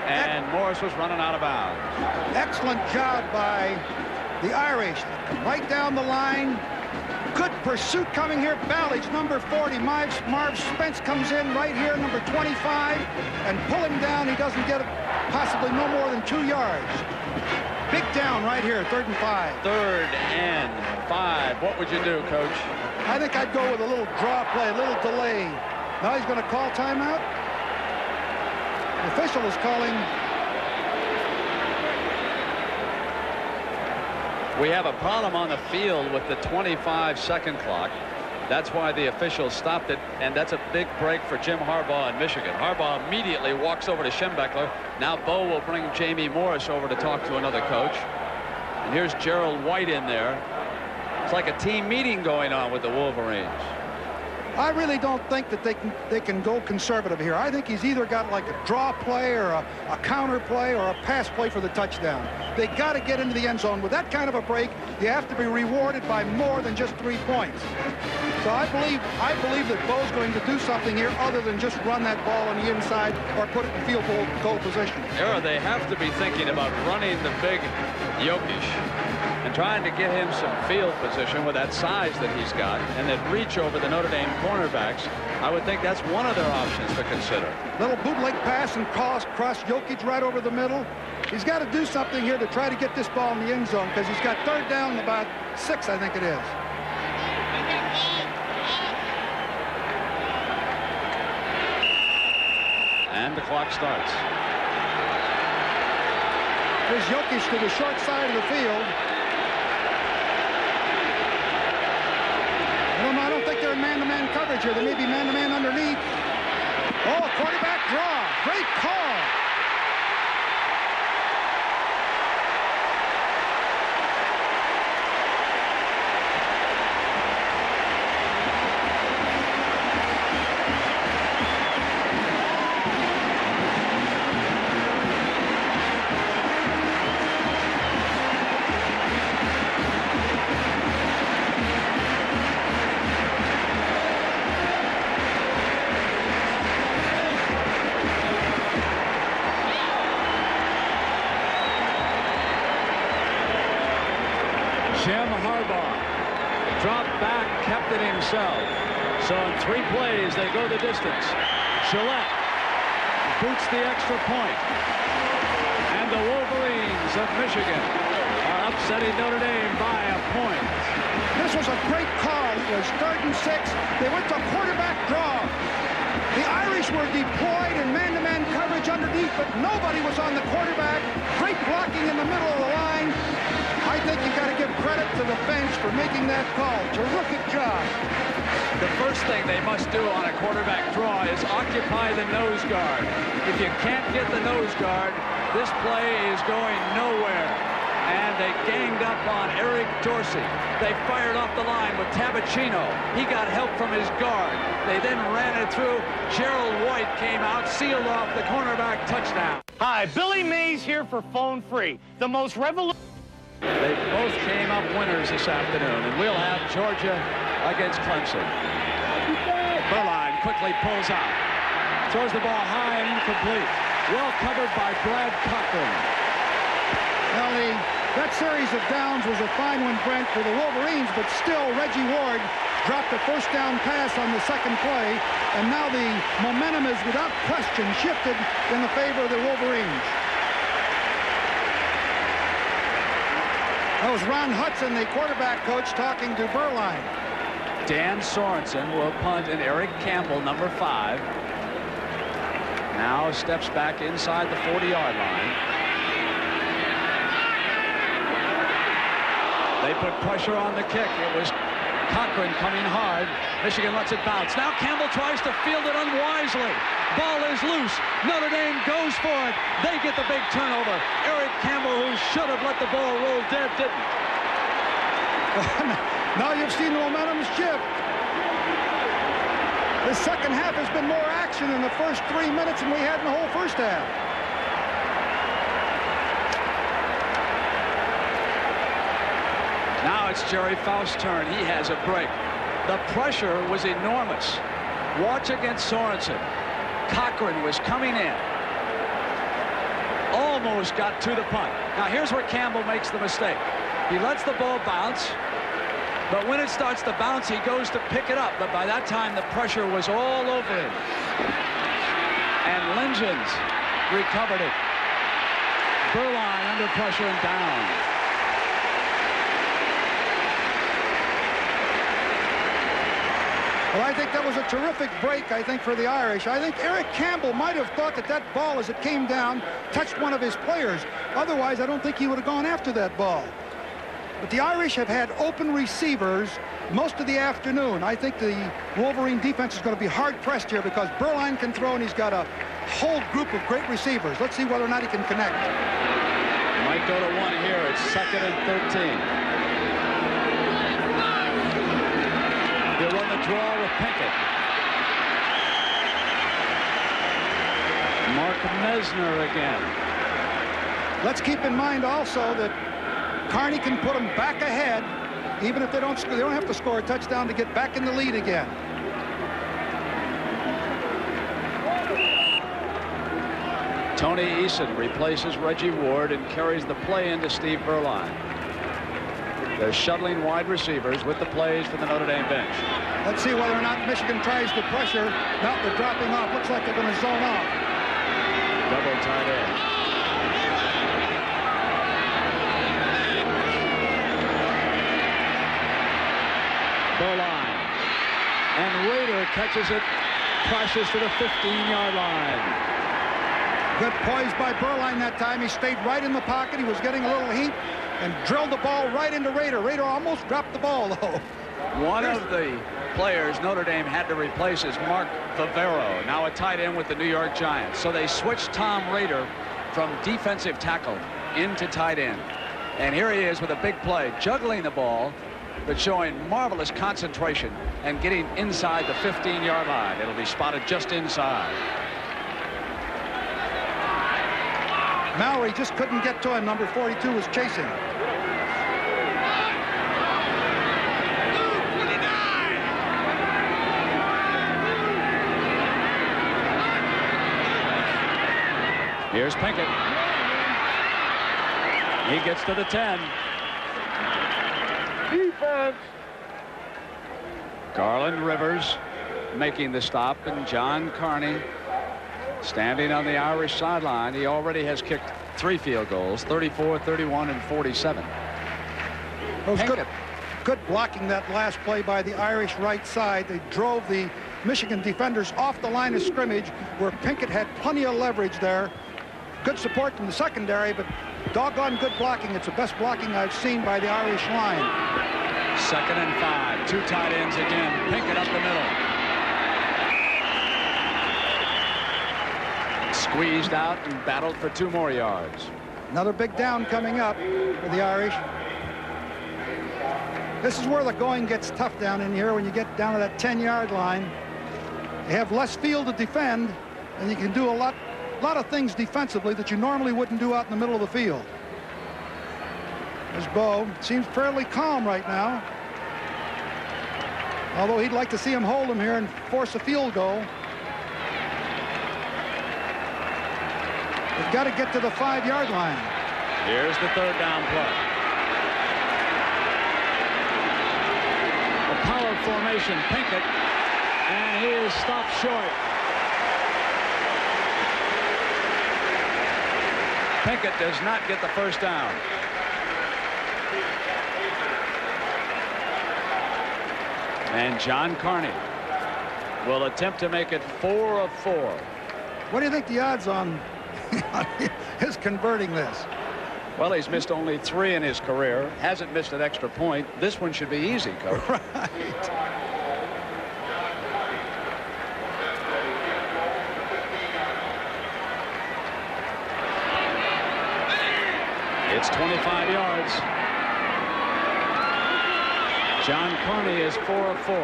and Morris was running out of bounds. Excellent job by the Irish. Right down the line. Good pursuit coming here. Ballage, number 40. Marv Spence comes in right here, number 25, and pull him down. He doesn't get it, possibly no more than 2 yards. Big down right here, 3rd and 5. 3rd and 5. What would you do, Coach? I think I'd go with a little draw play, a little delay. Now he's going to call timeout. The official is calling. We have a problem on the field with the 25-second clock. That's why the official stopped it, and that's a big break for Jim Harbaugh in Michigan. Harbaugh immediately walks over to Schembechler. Now Bo will bring Jamie Morris over to talk to another coach. And here's Gerald White in there. It's like a team meeting going on with the Wolverines. I really don't think that they can go conservative here. I think he's either got like a draw play or a counter play or a pass play for the touchdown. They got to get into the end zone. With that kind of a break, you have to be rewarded by more than just 3 points. So I believe that Bo's going to do something here other than just run that ball on the inside or put it in field goal position. They have to be thinking about running the big Jokic and trying to get him some field position with that size that he's got, and then reach over the Notre Dame cornerbacks. I would think that's one of their options to consider. Little bootleg pass and cross Jokic right over the middle. He's got to do something here to try to get this ball in the end zone, because he's got 3rd down and about 6, I think it is. And the clock starts. Here's Jokic to the short side of the field. I don't think they're in man-to-man coverage here. They may be man-to-man underneath. Oh, quarterback draw. Great call. Jim Harbaugh dropped back, kept it himself. So in 3 plays, they go the distance. Gillette boots the extra point. And the Wolverines of Michigan are upsetting Notre Dame by a point. This was a great call. It was 3rd and 6. They went to quarterback draw. The Irish were deployed in man-to-man coverage underneath, but nobody was on the quarterback. Great blocking in the middle of the line. I think you got to give credit to the bench for making that call. Terrific job. The first thing they must do on a quarterback draw is occupy the nose guard. If you can't get the nose guard, this play is going nowhere. And they ganged up on Eric Dorsey. They fired off the line with Tabacino. He got help from his guard. They then ran it through. Gerald White came out, sealed off the cornerback touchdown. Hi, Billy Mays here for Phone Free, the most revolutionary. They both came up winners this afternoon, and we'll have Georgia against Clemson. Berline quickly pulls out. Throws the ball high and incomplete. Well covered by Brad Cochran. Well, that series of downs was a fine one, Brent, for the Wolverines, but still Reggie Ward dropped a first down pass on the second play, and now the momentum is without question shifted in the favor of the Wolverines. That was Ron Hudson, the quarterback coach, talking to Berline. Dan Sorensen will punt, and Eric Campbell, number 5, now steps back inside the 40-yard line. They put pressure on the kick. It was Cochran coming hard. Michigan lets it bounce. Now Campbell tries to field it unwisely. Ball is loose. Notre Dame goes for it. They get the big turnover. Eric Campbell, who should have let the ball roll dead, didn't. Now you've seen the momentum shift. The second half has been more action in the first 3 minutes than we had in the whole first half. Now it's Jerry Faust's turn. He has a break. The pressure was enormous. Watch against Sorensen. Cochran was coming in. Almost got to the punt. Now here's where Campbell makes the mistake. He lets the ball bounce, but when it starts to bounce, he goes to pick it up. But by that time, the pressure was all over him. And Lingens recovered it. Berline under pressure and down. Well, I think that was a terrific break, I think, for the Irish. I think Eric Campbell might have thought that that ball, as it came down, touched one of his players. Otherwise, I don't think he would have gone after that ball. But the Irish have had open receivers most of the afternoon. I think the Wolverine defense is going to be hard-pressed here because Berline can throw, and he's got a whole group of great receivers. Let's see whether or not he can connect. Might go to one here. It's 2nd and 13. He'll run the draw with Pinkett. Mark Mesner again. Let's keep in mind also that Carney can put them back ahead, even if they don't have to score a touchdown to get back in the lead again. Tony Eason replaces Reggie Ward and carries the play into Steve Berline. They're shuttling wide receivers with the plays from the Notre Dame bench. Let's see whether or not Michigan tries to pressure. Now they're dropping off. Looks like they're going to zone off. Double tight end. Berline. And Rader catches it, crashes to the 15-yard line. Good poise by Berline that time. He stayed right in the pocket. He was getting a little heat and drilled the ball right into Rader. Rader almost dropped the ball, though. One of the players Notre Dame had to replace is Mark Favero, now a tight end with the New York Giants. So they switched Tom Rader from defensive tackle into tight end. And here he is with a big play, juggling the ball, but showing marvelous concentration and getting inside the 15-yard line. It'll be spotted just inside. Mallory just couldn't get to him. Number 42 was chasing. Here's Pinkett. He gets to the 10. Defense. Garland Rivers making the stop, and John Carney standing on the Irish sideline. He already has kicked 3 field goals, 34, 31, and 47. It was good blocking that last play by the Irish right side. They drove the Michigan defenders off the line of scrimmage where Pinkett had plenty of leverage there. Good support from the secondary, but doggone good blocking. It's the best blocking I've seen by the Irish line. 2nd and 5. 2 tight ends again. Pinkett up the middle. Squeezed out and battled for 2 more yards. Another big down coming up for the Irish. This is where the going gets tough down in here when you get down to that 10-yard line. You have less field to defend, and you can do a lot of things defensively that you normally wouldn't do out in the middle of the field. There's Bo. Seems fairly calm right now. Although he'd like to see him hold him here and force a field goal. They've got to get to the 5-yard line. Here's the third down play. A power formation, Pinkett, and he is stopped short. Pinkett does not get the first down. And John Carney will attempt to make it 4 of 4. What do you think the odds on his converting this? Well, he's missed only 3 in his career. Hasn't missed an extra point. This one should be easy, Coach. Right. It's 25 yards. John Carney is 4 of 4.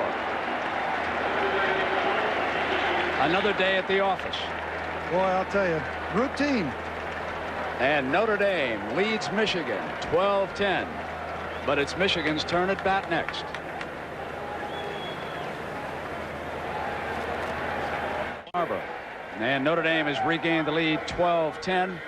Another day at the office. Boy, I'll tell you, routine. And Notre Dame leads Michigan 12-10. But it's Michigan's turn at bat next. Harbor. And Notre Dame has regained the lead 12-10.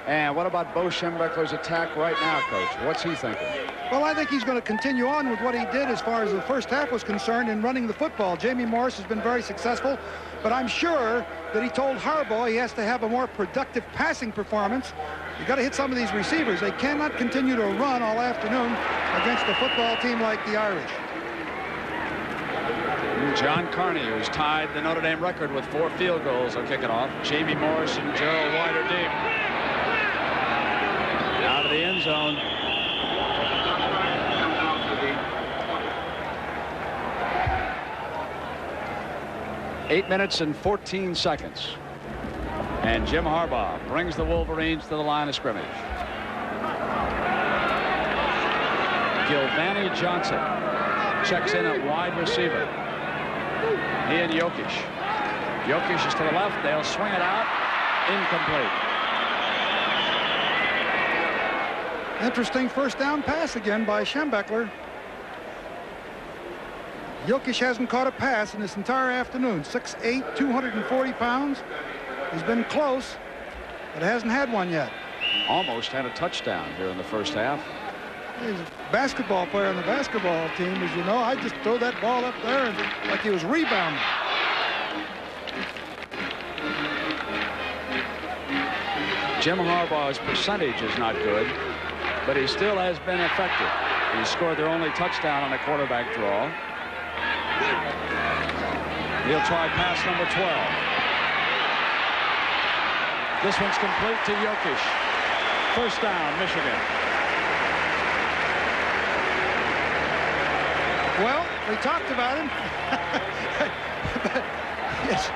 And what about Bo Schembechler's attack right now, Coach? What's he thinking? Well, I think he's going to continue on with what he did as far as the first half was concerned in running the football. Jamie Morris has been very successful, but I'm sure that he told Harbaugh he has to have a more productive passing performance. You got to hit some of these receivers. They cannot continue to run all afternoon against a football team like the Irish. John Carney, who's tied the Notre Dame record with 4 field goals, will kick it off. Jamie Morris and Gerald White are deep. Out of the end zone. Eight minutes and 14 seconds. And Jim Harbaugh brings the Wolverines to the line of scrimmage. Gilvani Johnson checks in at wide receiver. He and Jokic. Jokic is to the left. They'll swing it out. Incomplete. Interesting first down pass again by Schembechler. Jokic hasn't caught a pass in this entire afternoon. 6'8", 240 pounds. He's been close, but hasn't had one yet. Almost had a touchdown here in the first half. He's a basketball player on the basketball team, as you know. I just throw that ball up there and like he was rebounding. Jim Harbaugh's percentage is not good, but he still has been effective. He scored their only touchdown on a quarterback draw. He'll try pass number 12. This one's complete to Jokic. First down, Michigan. Well, we talked about him. But yes,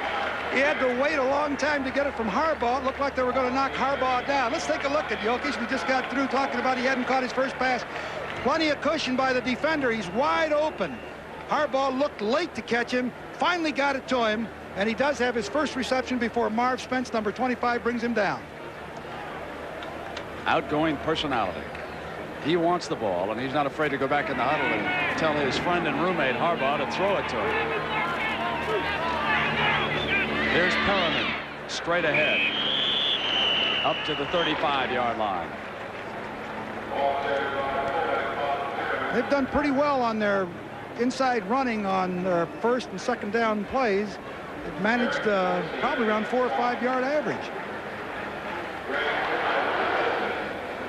he had to wait a long time to get it from Harbaugh. It looked like they were going to knock Harbaugh down. Let's take a look at Jokic. We just got through talking about he hadn't caught his first pass. Plenty of cushion by the defender. He's wide open. Harbaugh looked late to catch him, finally got it to him, and he does have his first reception before Marv Spence, number 25, brings him down. Outgoing personality. He wants the ball, and he's not afraid to go back in the huddle and tell his friend and roommate Harbaugh to throw it to him. Here's Perriman, straight ahead, up to the 35-yard line. They've done pretty well on their inside running on their first and second down plays. They've managed probably around 4 or 5 yard average.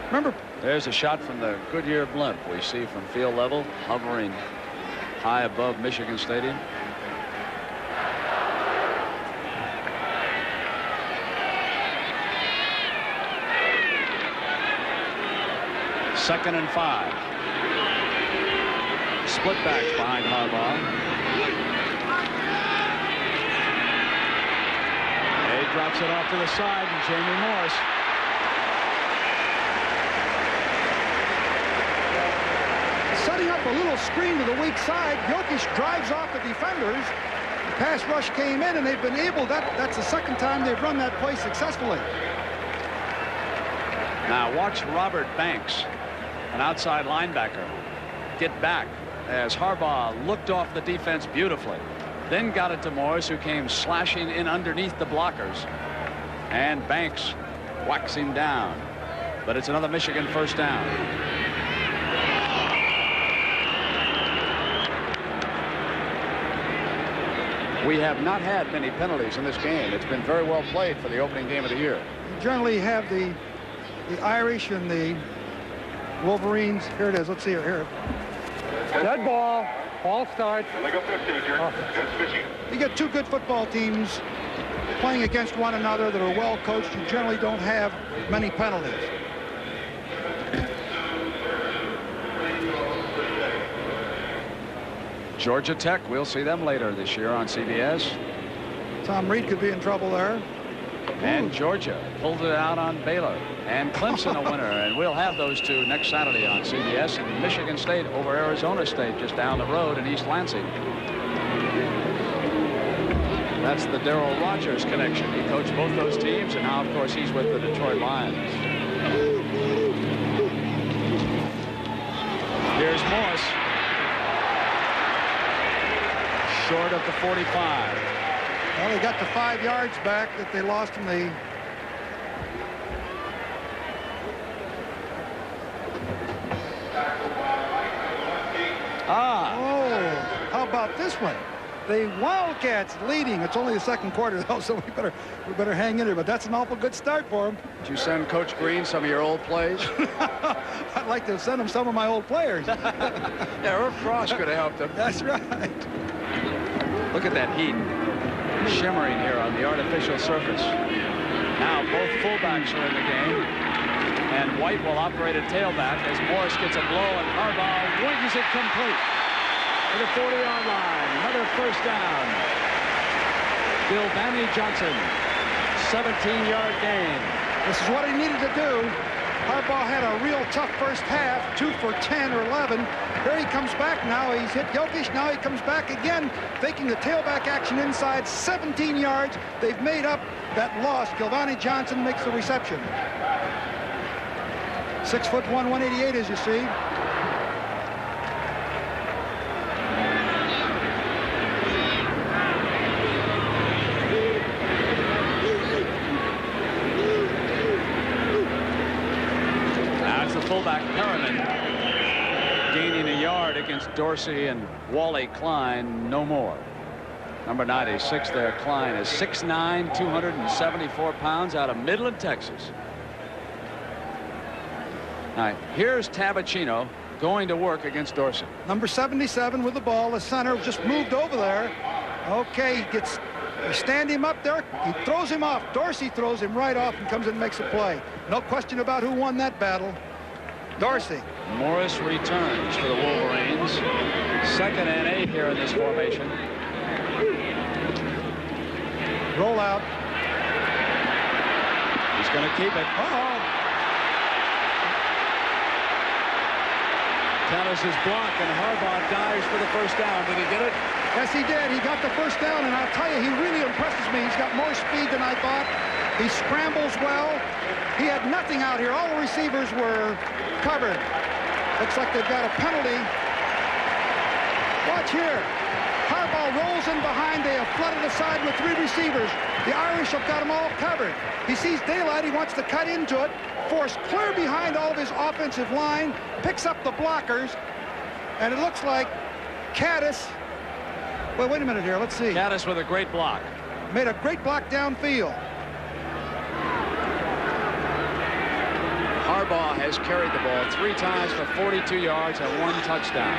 Remember, there's a shot from the Goodyear blimp we see from field level, hovering high above Michigan Stadium. Second and 5. Split backs behind Harbaugh. He drops it off to the side, and Jamie Morris. Setting up a little screen to the weak side. Jokic drives off the defenders. The pass rush came in, and they've been able, that's the second time they've run that play successfully. Now watch Robert Banks, an outside linebacker, get back as Harbaugh looked off the defense beautifully. Then got it to Morris, who came slashing in underneath the blockers. And Banks whacks him down. but it's another Michigan first down. We have not had many penalties in this game. It's been very well played for the opening game of the year. You generally have the Irish and the Wolverines. Here it is. Let's see here. Dead ball. Ball starts. You get two good football teams playing against one another that are well coached. You generally don't have many penalties. Georgia Tech, we'll see them later this year on CBS. Tom Reed could be in trouble there. And Georgia pulled it out on Baylor. And Clemson a winner. And we'll have those two next Saturday on CBS. And Michigan State over Arizona State just down the road in East Lansing. That's the Darrell Rogers connection. He coached both those teams, and now, of course, he's with the Detroit Lions. Here's Morris. Short of the 45. Well, they got the 5 yards back that they lost in the... Oh, how about this one? The Wildcats leading. It's only the second quarter, though, so we better hang in there. But that's an awful good start for them. Did you send Coach Green some of your old plays? I'd like to send him some of my old players. Yeah, Irv Cross could have helped him. That's right. Look at that heat shimmering here on the artificial surface. Now both fullbacks are in the game. And White will operate a tailback as Morris gets a blow, and Harbaugh wings it complete to the 40-yard line. Another first down. Gilvani Johnson, 17-yard gain. This is what he needed to do. Harbaugh had a real tough first half, 2 for 10 or 11. Here he comes back now. He's hit Jokic. Now he comes back again, faking the tailback action inside, 17 yards. They've made up that loss. Gilvani Johnson makes the reception. 6'1", 188, as you see. That's the fullback Perriman gaining a yard against Dorsey and Wally Klein. No more. Number 96 there, Klein, is 6'9", 274 pounds, out of Midland, Texas. All right, here's Tabachino going to work against Dorsey. Number 77 with the ball. The center just moved over there. Okay, they stand him up there. He throws him off. Dorsey throws him right off and comes in and makes a play. No question about who won that battle. Dorsey. Morris returns for the Wolverines. 2nd and 8 here in this formation. Roll out. He's going to keep it. Tennis is blocked, and Harbaugh dives for the first down. Did he get it? Yes, he did. He got the first down, and I'll tell you, he really impresses me. He's got more speed than I thought. He scrambles well. He had nothing out here. All the receivers were covered. Looks like they've got a penalty. Watch here. Harbaugh rolls in behind. They have flooded aside with 3 receivers. The Irish have got them all covered. He sees daylight. He wants to cut into it. Forced clear behind all of his offensive line. Picks up the blockers. And it looks like Caddis. Well, wait a minute here. Let's see. Caddis with a great block. Made a great block downfield. Harbaugh has carried the ball 3 times for 42 yards and 1 touchdown.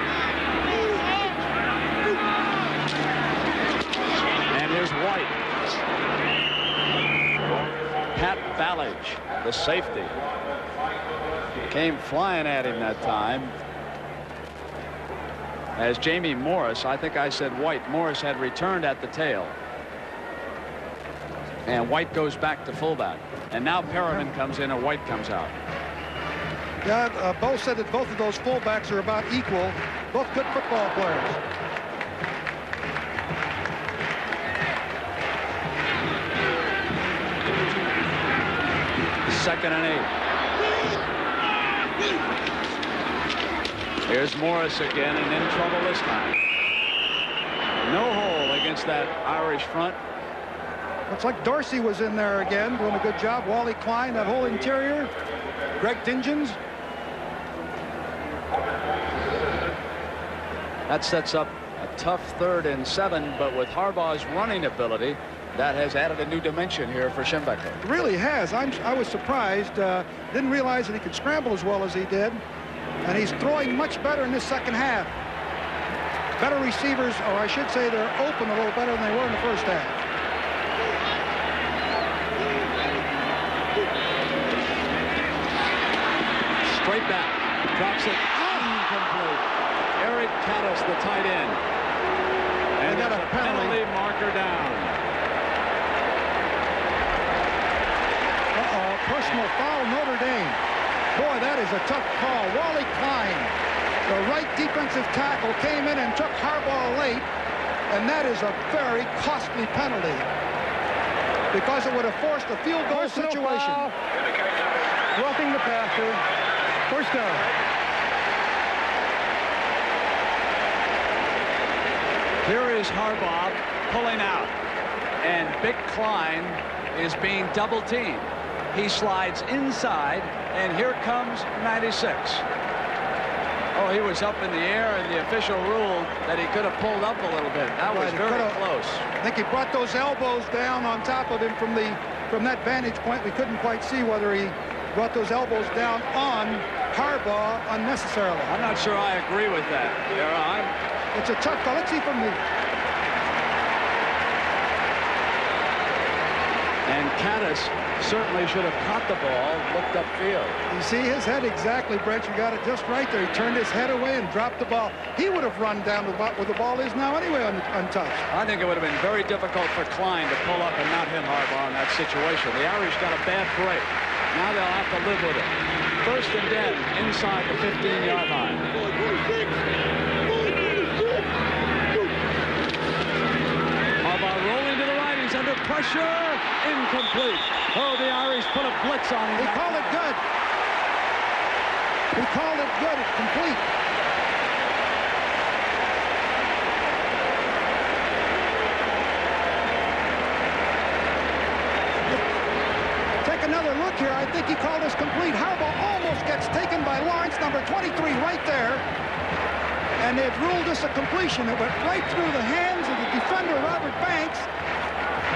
And here's White. Pat Ballage, the safety, came flying at him that time. As Jamie Morris, I think I said White, Morris had returned at the tail. And White goes back to fullback. And now Perriman comes in and White comes out. Yeah, Bo said that both of those fullbacks are about equal. Both good football players. Second and 8. Here's Morris again and in trouble this time. No hole against that Irish front. Looks like Dorsey was in there again, doing a good job. Wally Klein, that whole interior. Greg Dingens. That sets up a tough 3rd and 7, but with Harbaugh's running ability, that has added a new dimension here for Schembechler. It really has. I was surprised. Didn't realize that he could scramble as well as he did. And he's throwing much better in this second half. Better receivers, or I should say they're open a little better than they were in the first half. Straight back. Drops it. Incomplete. Eric Caddis, the tight end. And got a penalty marker down. Personal foul, Notre Dame. Boy, that is a tough call. Wally Klein, the right defensive tackle, came in and took Harbaugh late, and that is a very costly penalty because it would have forced a field goal situation. Roughing the passer. First down. Here is Harbaugh pulling out, and Big Klein is being double-teamed. He slides inside, and here comes 96. Oh, he was up in the air, and the official ruled that he could have pulled up a little bit. That was very close. I think he brought those elbows down on top of him from that vantage point. We couldn't quite see whether he brought those elbows down on Harbaugh unnecessarily. I'm not sure I agree with that. It's a tough call. Let's see from the... And Caddis certainly should have caught the ball, looked upfield. You see his head exactly, Brent. You got it just right there. He turned his head away and dropped the ball. He would have run down where the ball is now anyway, untouched. I think it would have been very difficult for Klein to pull up and not hit Harbaugh in that situation. The Irish got a bad break. Now they'll have to live with it. 1st and 10 inside the 15-yard line. Harbaugh rolling to the right. He's under pressure. Incomplete. Oh, the Irish put a blitz on him. He called it good. He called it good. It's complete. Take another look here. I think he called this complete. Harbaugh almost gets taken by Lawrence, number 23, right there. And they've ruled this a completion. It went right through the hands of the defender, Robert Banks.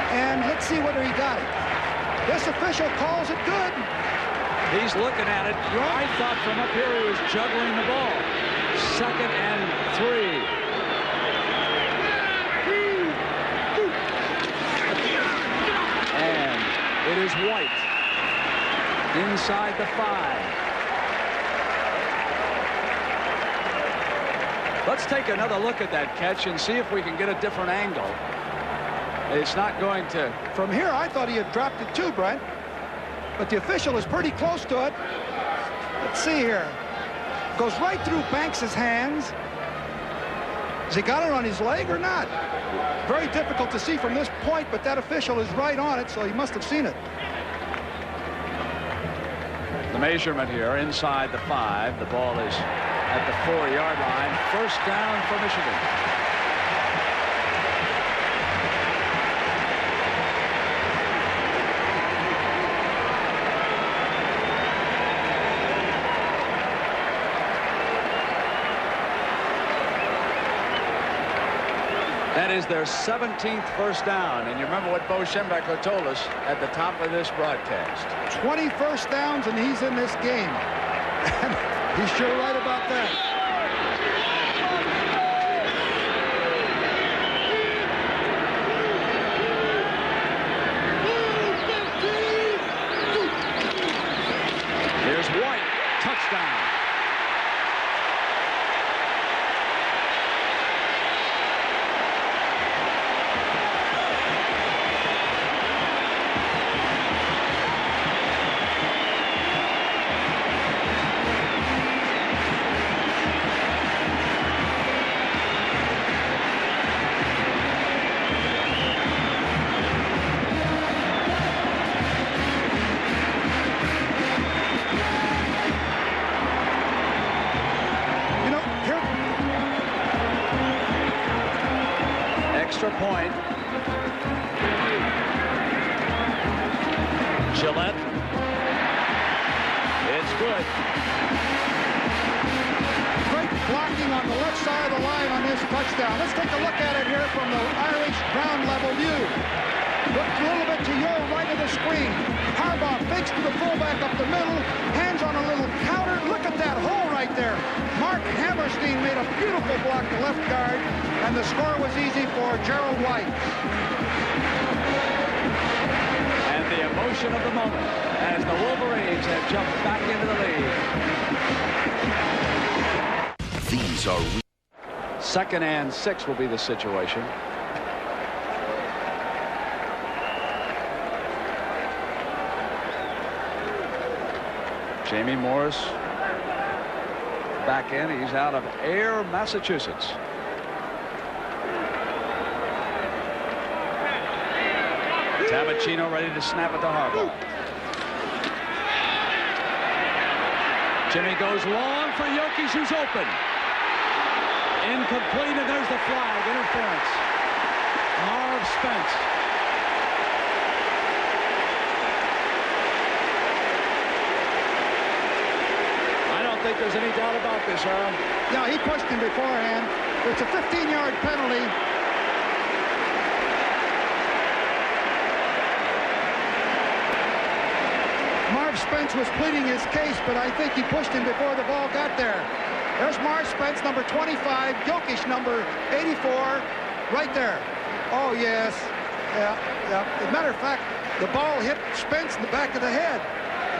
And let's see whether he got it. This official calls it good. He's looking at it. I thought from up here he was juggling the ball. 2nd and 3. And it is White inside the 5. Let's take another look at that catch and see if we can get a different angle. It's not going to... From here, I thought he had dropped it too, Brent. But the official is pretty close to it. Let's see here. Goes right through Banks's hands. Has he got it on his leg or not? Very difficult to see from this point, but that official is right on it, so he must have seen it. The measurement here inside the 5. The ball is at the 4-yard line. 1st down for Michigan. That is their 17th 1st down. And you remember what Bo Schembechler told us at the top of this broadcast. 20 first downs and he's in this game. He's sure right about that. Here's White. Touchdown. Extra point. Gillette. It is good. Great blocking on the left side of the line on this touchdown. Let's take a look at it here from the Irish ground level view. Look a little bit to your right of the screen. Harbaugh fakes to the fullback up the middle, hands on a little counter. Look at that hole right there. Mark Hammerstein made a beautiful block to left guard, and the score was easy for Gerald White. And the emotion of the moment as the Wolverines have jumped back into the lead. These are 2nd and 6 will be the situation. Jamie Morris back in. He's out of Ayer, Massachusetts. Tabachino ready to snap it to Harbaugh. Jimmy goes long for Jokic, who's open. Incomplete, and there's the flag. Interference. Marv Spence. I don't think there's any doubt about this, Harold. Yeah, he pushed him beforehand. It's a 15-yard penalty. Marv Spence was pleading his case, but I think he pushed him before the ball got there. There's Marv Spence, number 25. Jokic, number 84, right there. Oh, yes. Yeah. As a matter of fact, the ball hit Spence in the back of the head.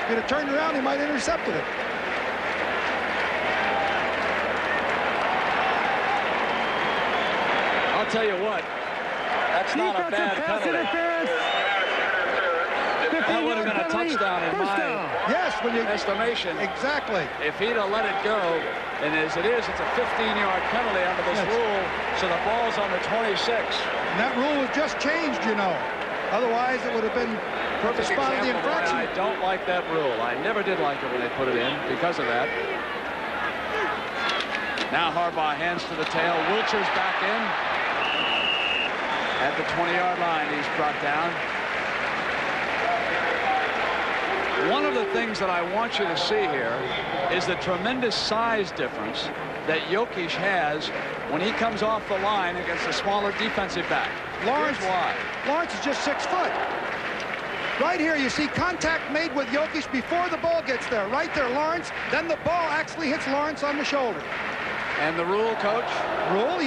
If he'd have turned around, he might have intercepted it. I'll tell you what, that's not a bad penalty. That would have been a touchdown in my estimation. Exactly. If he'd have let it go, and as it is, it's a 15-yard penalty under this rule, so the ball's on the 26. And that rule was just changed, you know. Otherwise, it would have been the spot of the infraction. I don't like that rule. I never did like it when they put it in because of that. Now Harbaugh hands to the tail. Wilcher's back in. At the 20-yard line, he's brought down. One of the things that I want you to see here is the tremendous size difference that Jokic has when he comes off the line against a smaller defensive back. Lawrence, here's why. Lawrence is just 6 foot. Right here, you see contact made with Jokic before the ball gets there. Right there, Lawrence. Then the ball actually hits Lawrence on the shoulder. And the rule, Coach? Rule,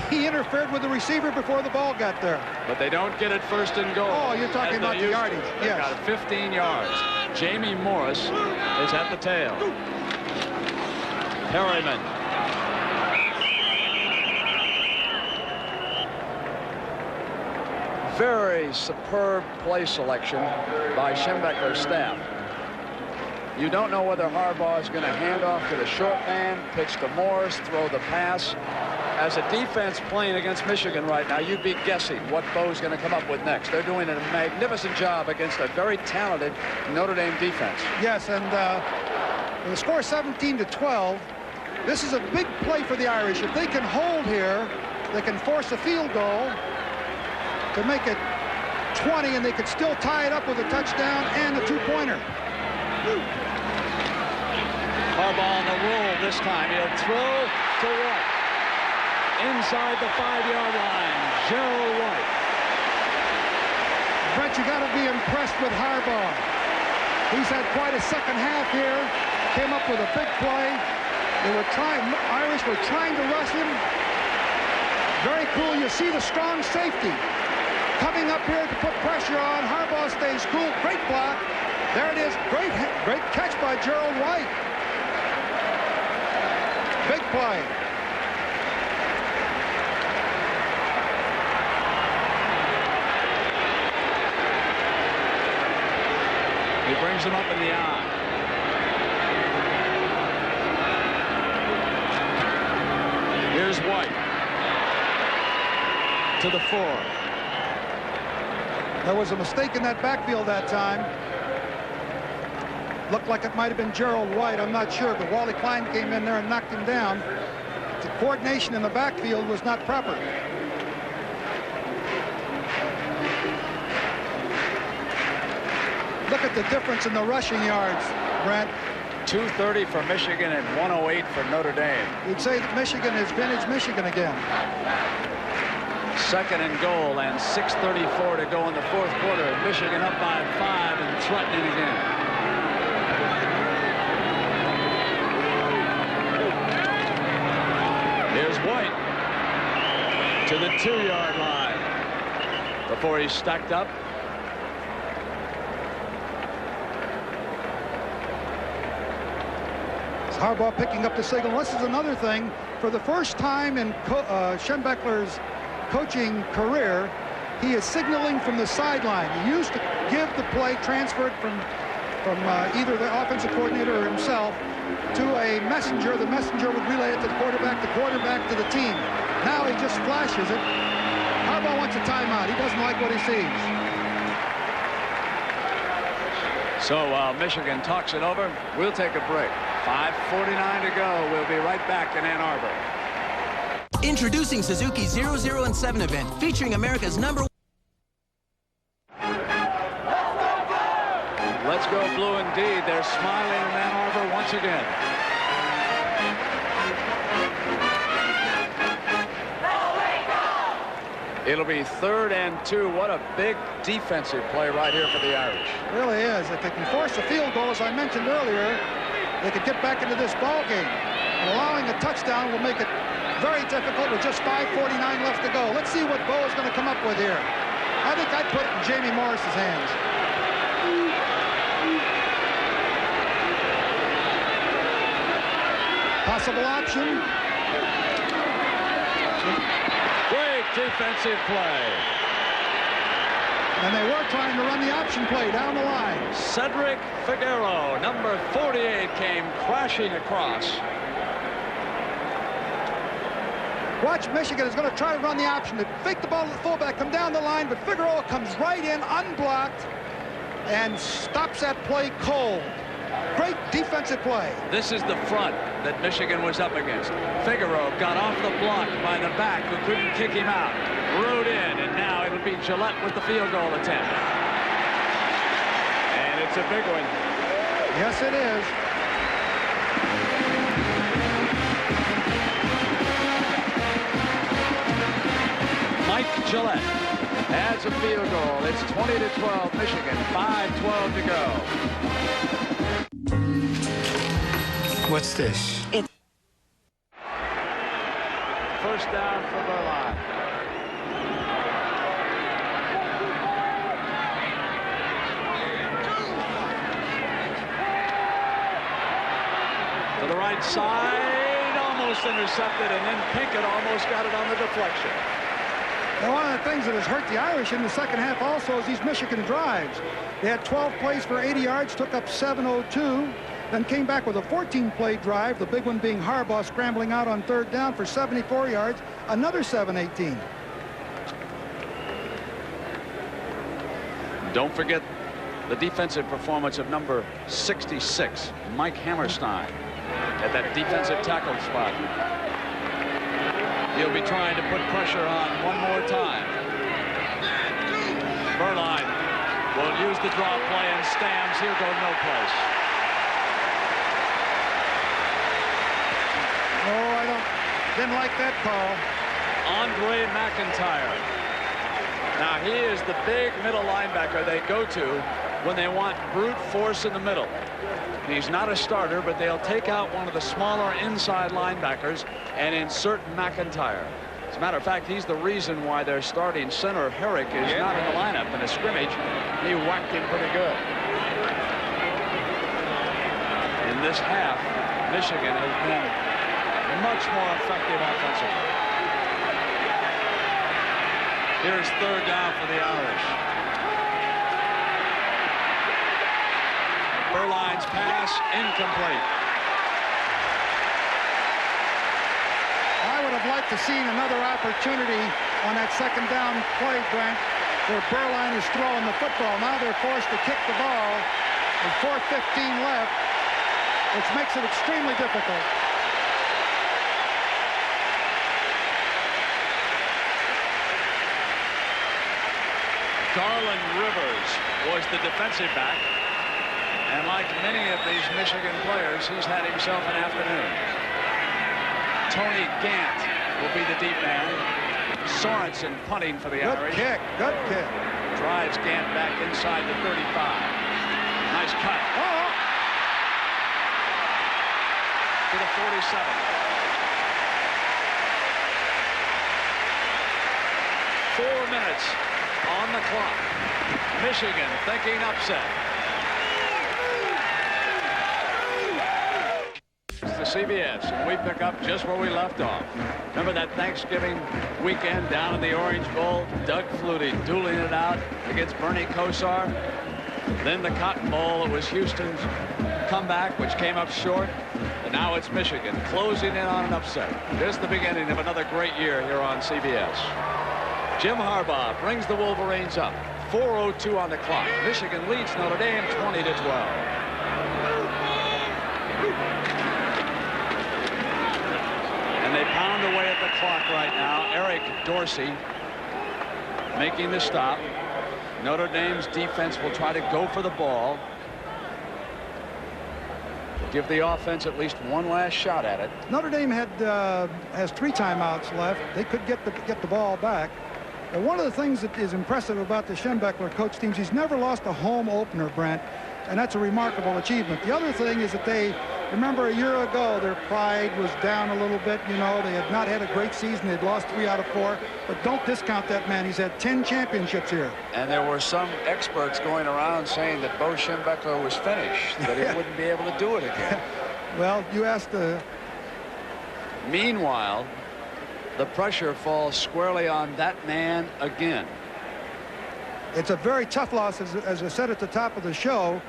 he interfered with the receiver before the ball got there. But they don't get it first and goal. Oh, you're talking about the yardage. They got 15 yards. Jamie Morris is at the tail. Perryman. Very superb play selection by Schembechler's staff. You don't know whether Harbaugh is going to hand off to the short man, pitch to Morris, throw the pass. As a defense playing against Michigan right now, you'd be guessing what Bo's going to come up with next. They're doing a magnificent job against a very talented Notre Dame defense. Yes, and the score 17-12. This is a big play for the Irish. If they can hold here, they can force a field goal to make it 20, and they could still tie it up with a touchdown and a two-pointer. Harbaugh on the roll this time. He'll throw to White. Inside the 5-yard line, Gerald White. Brett, you got to be impressed with Harbaugh. He's had quite a second half here. Came up with a big play. Irish were trying to rush him. Very cool. You see the strong safety coming up here to put pressure on. Harbaugh stays cool. Great block. There it is. Great catch by Gerald White. Big play. He brings him up in the eye. Here's White to the 4. There was a mistake in that backfield that time. Looked like it might have been Gerald White. I'm not sure, but Wally Klein came in there and knocked him down. The coordination in the backfield was not proper. Look at the difference in the rushing yards, Brent. 230 for Michigan and 108 for Notre Dame. You'd say that Michigan is vintage Michigan again. Second and goal and 6:34 to go in the fourth quarter. Michigan up by 5 and threatening again. Here's White to the 2-yard line before he's stacked up. Harbaugh picking up the signal. This is another thing. For the first time in Schembechler's coaching career, he is signaling from the sideline. He used to give the play transferred from either the offensive coordinator or himself to a messenger. The messenger would relay it to the quarterback to the team. Now he just flashes it. Harbaugh wants a timeout. He doesn't like what he sees. So while Michigan talks it over, we'll take a break. 5:49 to go. We'll be right back in Ann Arbor. Introducing Suzuki's 0, 0, and 7 event, featuring America's #1. Let's go blue indeed. They're smiling in Ann Arbor once again. It'll be 3rd and 2. What a big defensive play right here for the Irish. It really is. If they can force a field goal, as I mentioned earlier, they could get back into this ball game. And allowing a touchdown will make it very difficult with just 5:49 left to go. Let's see what Bo is going to come up with here. I think I'd put it in Jamie Morris's hands. Possible option. Great defensive play. And they were trying to run the option play down the line. Cedric Figueroa, number 48, came crashing across. Watch, Michigan is going to try to run the option. They fake the ball to the fullback, come down the line, but Figueroa comes right in unblocked and stops that play cold. Great defensive play. This is the front that Michigan was up against. Figueroa got off the block by the back who couldn't kick him out. Rode in, and now it'll be Gillette with the field goal attempt. And it's a big one. Yes, it is. Mike Gillette adds a field goal. It's 20-12 Michigan. 5:12 to go. What's this? First down for Berline. To the right side, almost intercepted, and then Pinkett almost got it on the deflection. Now, one of the things that has hurt the Irish in the second half also is these Michigan drives. They had 12 plays for 80 yards, took up 7:02, then came back with a 14-play drive, the big one being Harbaugh scrambling out on 3rd down for 74 yards, another 7:18. Don't forget the defensive performance of number 66, Mike Hammerstein, at that defensive tackle spot. He'll be trying to put pressure on one more time. Berline will use the draw play and Stamps. He'll go no place. Oh, didn't like that call. Andre McIntyre. Now he is the big middle linebacker they go to when they want brute force in the middle. He's not a starter, but they'll take out one of the smaller inside linebackers and insert McIntyre. As a matter of fact, he's the reason why their starting center, Herrick, is not in the lineup in a scrimmage. He whacked him pretty good. In this half, Michigan has been much more effective offensively. Here's 3rd down for the Irish. Berline's pass incomplete. I would have liked to seen another opportunity on that 2nd down play, Brent, where Berline is throwing the football. Now they're forced to kick the ball with 4:15 left, which makes it extremely difficult. Garland Rivers was the defensive back. And like many of these Michigan players, he's had himself an afternoon. Tony Gant will be the deep man. Sorensen punting for the Irish. Good kick, good kick. Drives Gant back inside the 35. Nice cut. Oh. To the 47. 4 minutes on the clock. Michigan thinking upset. The CBS, and we pick up just where we left off. Remember that Thanksgiving weekend down in the Orange Bowl? Doug Flutie dueling it out against Bernie Kosar. Then the Cotton Bowl, it was Houston's comeback, which came up short. And now it's Michigan closing in on an upset. Just the beginning of another great year here on CBS. Jim Harbaugh brings the Wolverines up. 4:02 on the clock. Michigan leads Notre Dame 20-12. And they pound away at the clock right now. Eric Dorsey making the stop. Notre Dame's defense will try to go for the ball. Give the offense at least one last shot at it. Notre Dame has 3 timeouts left. They could get the ball back. And one of the things that is impressive about the Schembechler coach teams, he's never lost a home opener, Brent, and that's a remarkable achievement. The other thing is that they, remember a year ago, their pride was down a little bit. You know, they had not had a great season. They'd lost 3 out of 4. But don't discount that man. He's had 10 championships here. And there were some experts going around saying that Bo Schembechler was finished, that he wouldn't be able to do it again. Well, you asked the... Meanwhile, the pressure falls squarely on that man again. It's a very tough loss, as I said at the top of the show.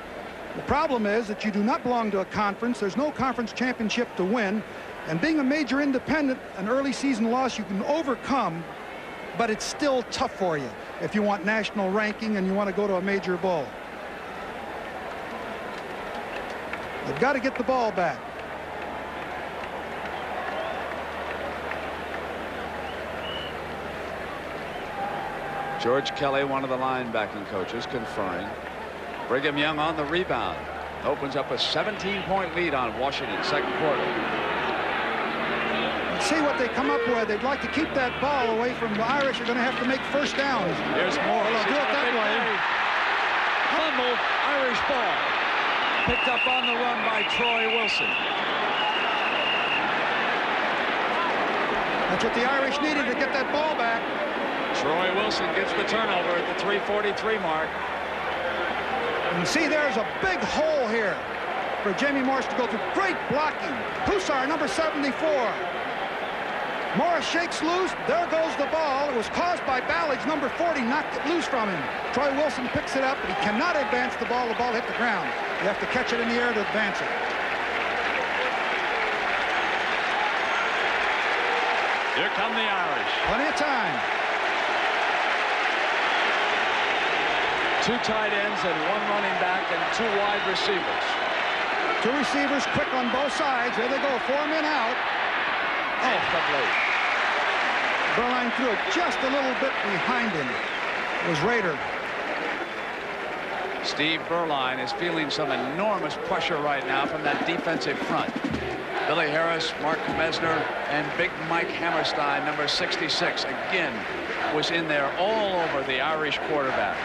The problem is that you do not belong to a conference. There's no conference championship to win. And being a major independent, an early season loss you can overcome, but it's still tough for you if you want national ranking and you want to go to a major bowl. You've got to get the ball back. George Kelly, one of the linebacking coaches, conferring. Brigham Young on the rebound. Opens up a 17-point lead on Washington, second quarter. Let's see what they come up with. They'd like to keep that ball away from the Irish. Are going to have to make first downs. Here's more. They'll do it that way. Fumble, Irish ball. Picked up on the run by Troy Wilson. That's what the Irish needed to get that ball back. Troy Wilson gets the turnover at the 3:43 mark. And see, there's a big hole here for Jamie Morris to go through. Great blocking. Hussar, number 74. Morris shakes loose. There goes the ball. It was caused by Ballage, number 40, knocked it loose from him. Troy Wilson picks it up, but he cannot advance the ball. The ball hit the ground. You have to catch it in the air to advance it. Here come the Irish. Plenty of time. 2 tight ends and 1 running back and 2 wide receivers. 2 receivers quick on both sides. There they go, 4 men out. Oh, complete. Berline threw it just a little bit behind him. It was Rader. Steve Berline is feeling some enormous pressure right now from that defensive front. Billy Harris, Mark Mesner, and Big Mike Hammerstein, number 66, again was in there all over the Irish quarterback.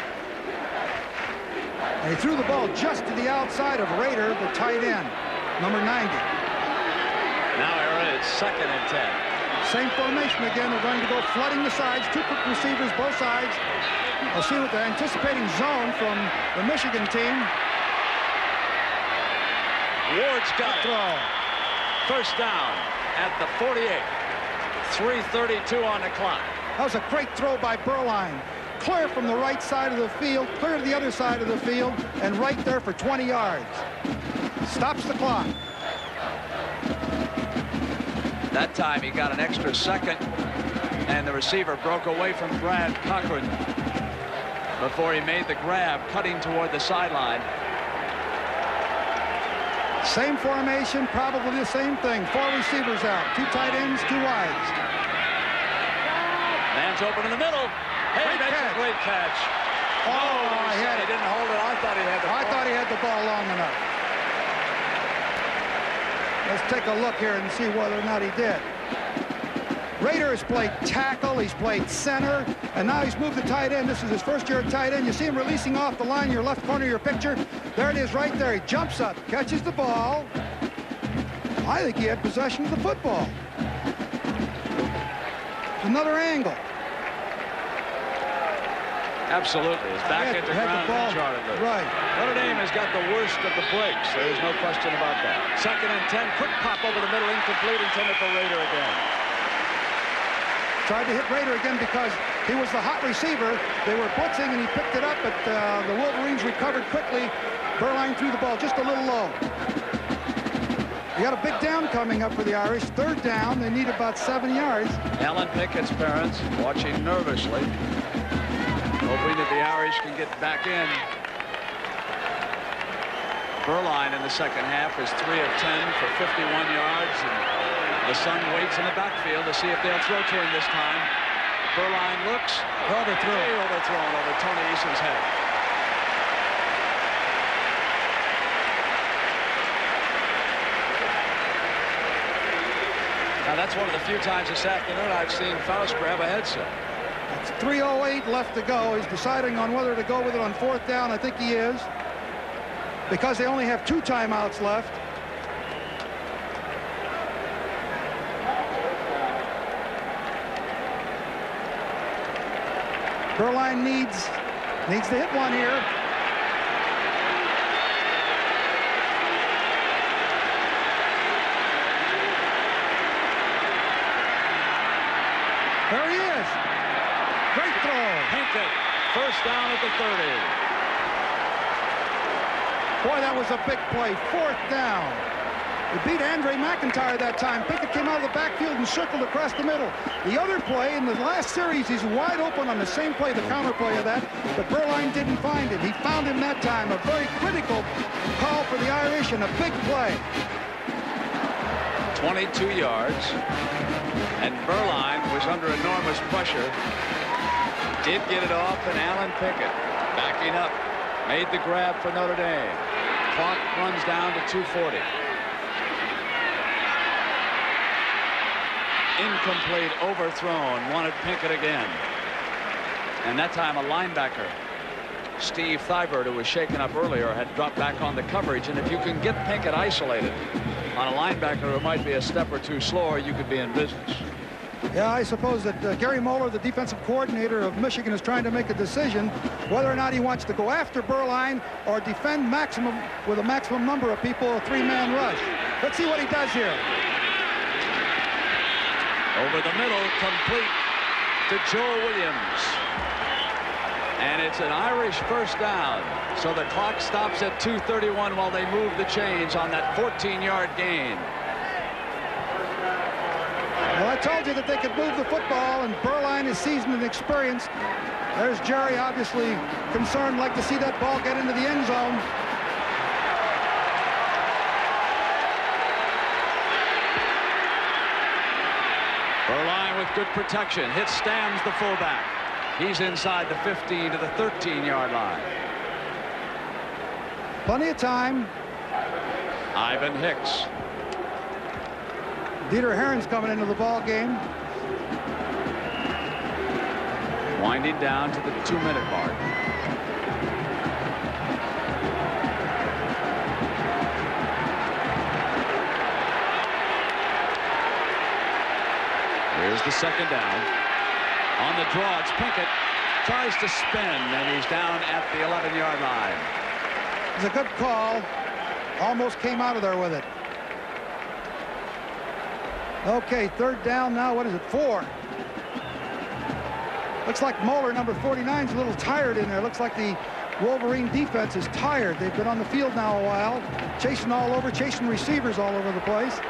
And he threw the ball just to the outside of Rader, the tight end, number 90. Now it's 2nd and 10. Same formation again. They're going to go flooding the sides. 2 quick receivers, both sides. We'll see what the anticipating zone from the Michigan team. Ward's got it. First down at the 48. 3:32 on the clock. That was a great throw by Berline. Clear from the right side of the field, clear to the other side of the field, and right there for 20 yards. Stops the clock. That time he got an extra second, and the receiver broke away from Brad Cochran before he made the grab, cutting toward the sideline. Same formation, probably the same thing. 4 receivers out, 2 tight ends, 2 wides. Man's open in the middle. Hey, that's a great catch. Oh, he didn't hold it. I thought he had the ball. I thought he had the ball long enough. Let's take a look here and see whether or not he did. Rader has played tackle, he's played center, and now he's moved to tight end. This is his first year at tight end. You see him releasing off the line, your left corner of your picture. There it is right there. He jumps up, catches the ball. I think he had possession of the football. Another angle. Absolutely. His back hit the ground and charted loose. Right. Notre Dame has got the worst of the breaks. There's no question about that. 2nd and 10. Quick pop over the middle. Incomplete. Intended for Rader again. Tried to hit Rader again because he was the hot receiver. They were blitzing and he picked it up, but the Wolverines recovered quickly. Berline threw the ball just a little low. You got a big down coming up for the Irish. 3rd down. They need about 7 yards. Alan Pickett's parents watching nervously, hoping that the Irish can get back in. Berline in the second half is 3 of 10 for 51 yards. And the son waits in the backfield to see if they'll throw to him this time. Berline looks. Overthrown over Tony Eason's head. Now, that's one of the few times this afternoon I've seen Faust grab a headset. It's 3:08 left to go. He's deciding on whether to go with it on 4th down. I think he is, because they only have 2 timeouts left. Berline needs to hit one here. There he is. Great throw. Pinkett, 1st down at the 30. Boy, that was a big play. 4th down. He beat Andre McIntyre that time. Pinkett came out of the backfield and circled across the middle. The other play in the last series, he's wide open on the same play, the counter play of that, but Berline didn't find it. He found him that time. A very critical call for the Irish and a big play. 22 yards. And Berline was under enormous pressure. Did get it off, and Alan Pickett backing up. Made the grab for Notre Dame. Clock runs down to 2:40. Incomplete, overthrown. Wanted Pinkett again. And that time a linebacker, Steve Thibert, who was shaken up earlier, had dropped back on the coverage. And if you can get Pinkett isolated on a linebacker who might be a step or two slower, you could be in business. Yeah, I suppose that Gary Moeller, the defensive coordinator of Michigan, is trying to make a decision whether or not he wants to go after Berline or defend with a maximum number of people, a 3-man rush. Let's see what he does here. Over the middle, complete to Joe Williams. And it's an Irish 1st down. So the clock stops at 2:31 while they move the chains on that 14-yard gain. Well, I told you that they could move the football, and Berline is seasoned and experienced. There's Jerry, obviously concerned, like to see that ball get into the end zone. Berline with good protection. Hits Stams, the fullback. He's inside the 15 to the 13-yard line. Plenty of time. Ivan Hicks. Dieter Herron's coming into the ball game. Winding down to the 2-minute mark. Here's the 2nd down. On the draw, it's Pinkett. Tries to spin, and he's down at the 11-yard line. It's a good call. Almost came out of there with it. Okay, 3rd down now. What is it, 4? Looks like Moeller, number 49, is a little tired in there. Looks like the Wolverine defense is tired. They've been on the field now a while, chasing all over, chasing receivers all over the place.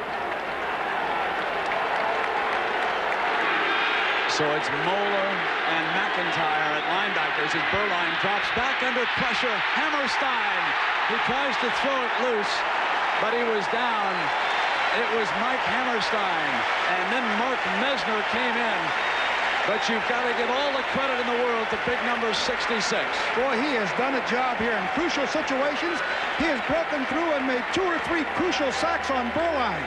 So it's Moeller and McIntyre at linebackers as Berline drops back under pressure. Hammerstein, he tries to throw it loose, but he was down. It was Mike Hammerstein, and then Mark Mesner came in. But you've got to give all the credit in the world to big number 66. Boy, he has done a job here in crucial situations. He has broken through and made 2 or 3 crucial sacks on Burline.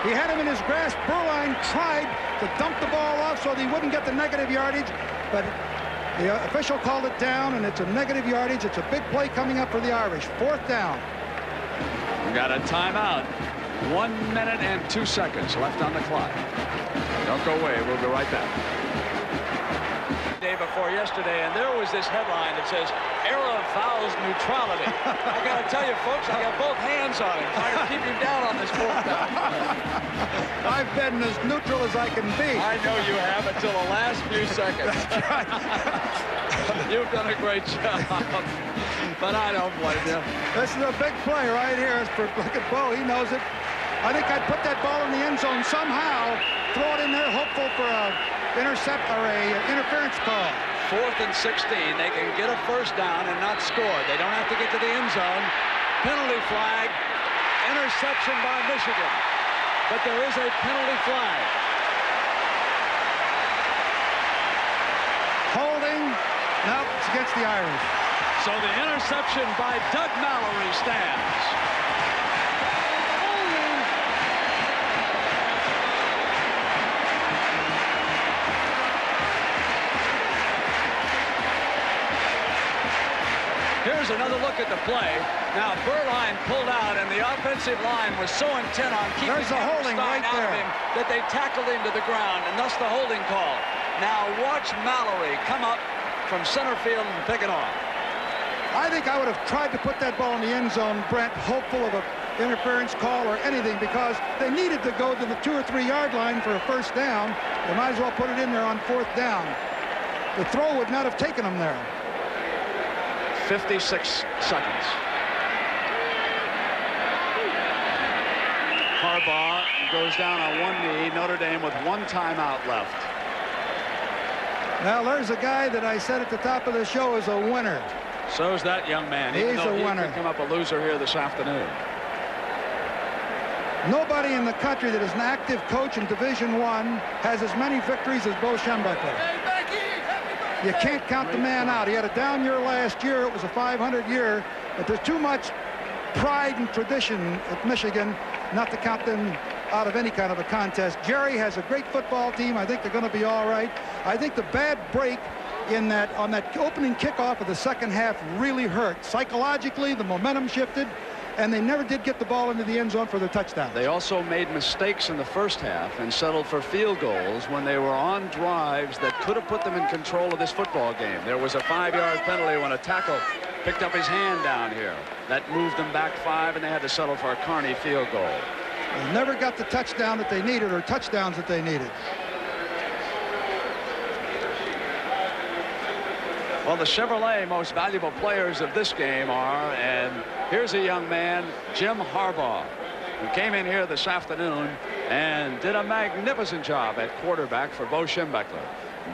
He had him in his grasp. Burline tried to dump the ball off so that he wouldn't get the negative yardage, but the official called it down, and it's a negative yardage. It's a big play coming up for the Irish. 4th down. We got a timeout. 1 minute and 2 seconds left on the clock. Don't go away. We'll be right back. Day before yesterday, and there was this headline that says, "Era vows neutrality." I got to tell you, folks, I got both hands on him, trying to keep him down on this 4th down. I've been as neutral as I can be. I know you have until the last few seconds. You've done a great job, but I don't blame you. This is a big play right here. Look at Bo. He knows it. I think I'd put that ball in the end zone somehow, throw it in there, hopeful for a intercept or a interference call. 4th and 16. They can get a 1st down and not score. They don't have to get to the end zone. Penalty flag. Interception by Michigan. But there is a penalty flag. Holding. No, it's against the Irish. So the interception by Doug Mallory stands. Here's another look at the play. Now Burline pulled out, and the offensive line was so intent on keeping There's a holding right out there. of him that they tackled him to the ground, and thus the holding call. Now watch Mallory come up from center field and pick it off. I think I would have tried to put that ball in the end zone, Brent, hopeful of an interference call or anything, because they needed to go to the 2 or 3 yard line for a 1st down. They might as well put it in there on 4th down. The throw would not have taken them there. 56 seconds. Harbaugh goes down on 1 knee. Notre Dame with 1 timeout left. Now, there's a guy that I said at the top of the show is a winner. So's that young man. He's a winner. He could come up a loser here this afternoon. Nobody in the country that is an active coach in Division I has as many victories as Bo Schembechler. You can't count the man out. He had a down year last year. It was a 500 year, but there's too much pride and tradition at Michigan not to count them out of any kind of a contest. Jerry has a great football team. I think they're going to be all right. I think the bad break on that opening kickoff of the second half really hurt. Psychologically, the momentum shifted, and they never did get the ball into the end zone for their touchdown. They also made mistakes in the first half and settled for field goals when they were on drives that could have put them in control of this football game. There was a 5-yard penalty when a tackle picked up his hand down here. That moved them back 5, and they had to settle for a Carney field goal. They never got the touchdown that they needed, or touchdowns that they needed. Well, the Chevrolet most valuable players of this game are, and here's a young man, Jim Harbaugh, who came in here this afternoon and did a magnificent job at quarterback for Bo Schembechler.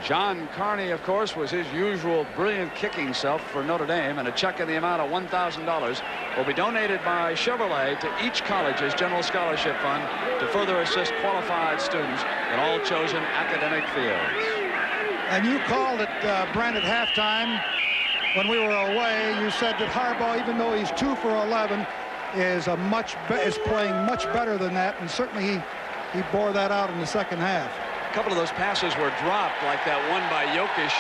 John Carney, of course, was his usual brilliant kicking self for Notre Dame, and a check in the amount of $1,000 will be donated by Chevrolet to each college's general scholarship fund to further assist qualified students in all chosen academic fields. And you called it, Brent, at halftime when we were away. You said that Harbaugh, even though he's 2 for 11, is playing much better than that, and certainly he bore that out in the second half. A couple of those passes were dropped, like that one by Jokic,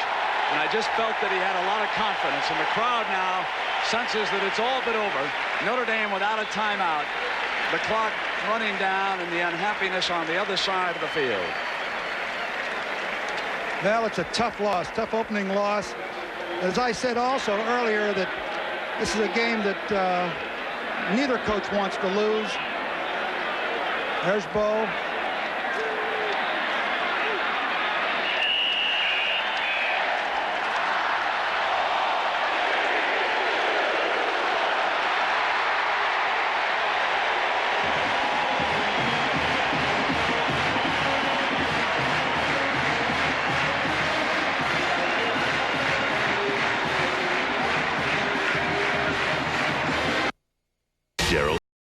and I just felt that he had a lot of confidence, and the crowd now senses that it's all but over. Notre Dame without a timeout, the clock running down, and the unhappiness on the other side of the field. Well, it's a tough loss, tough opening loss. As I said also earlier, that this is a game that neither coach wants to lose. There's Bo.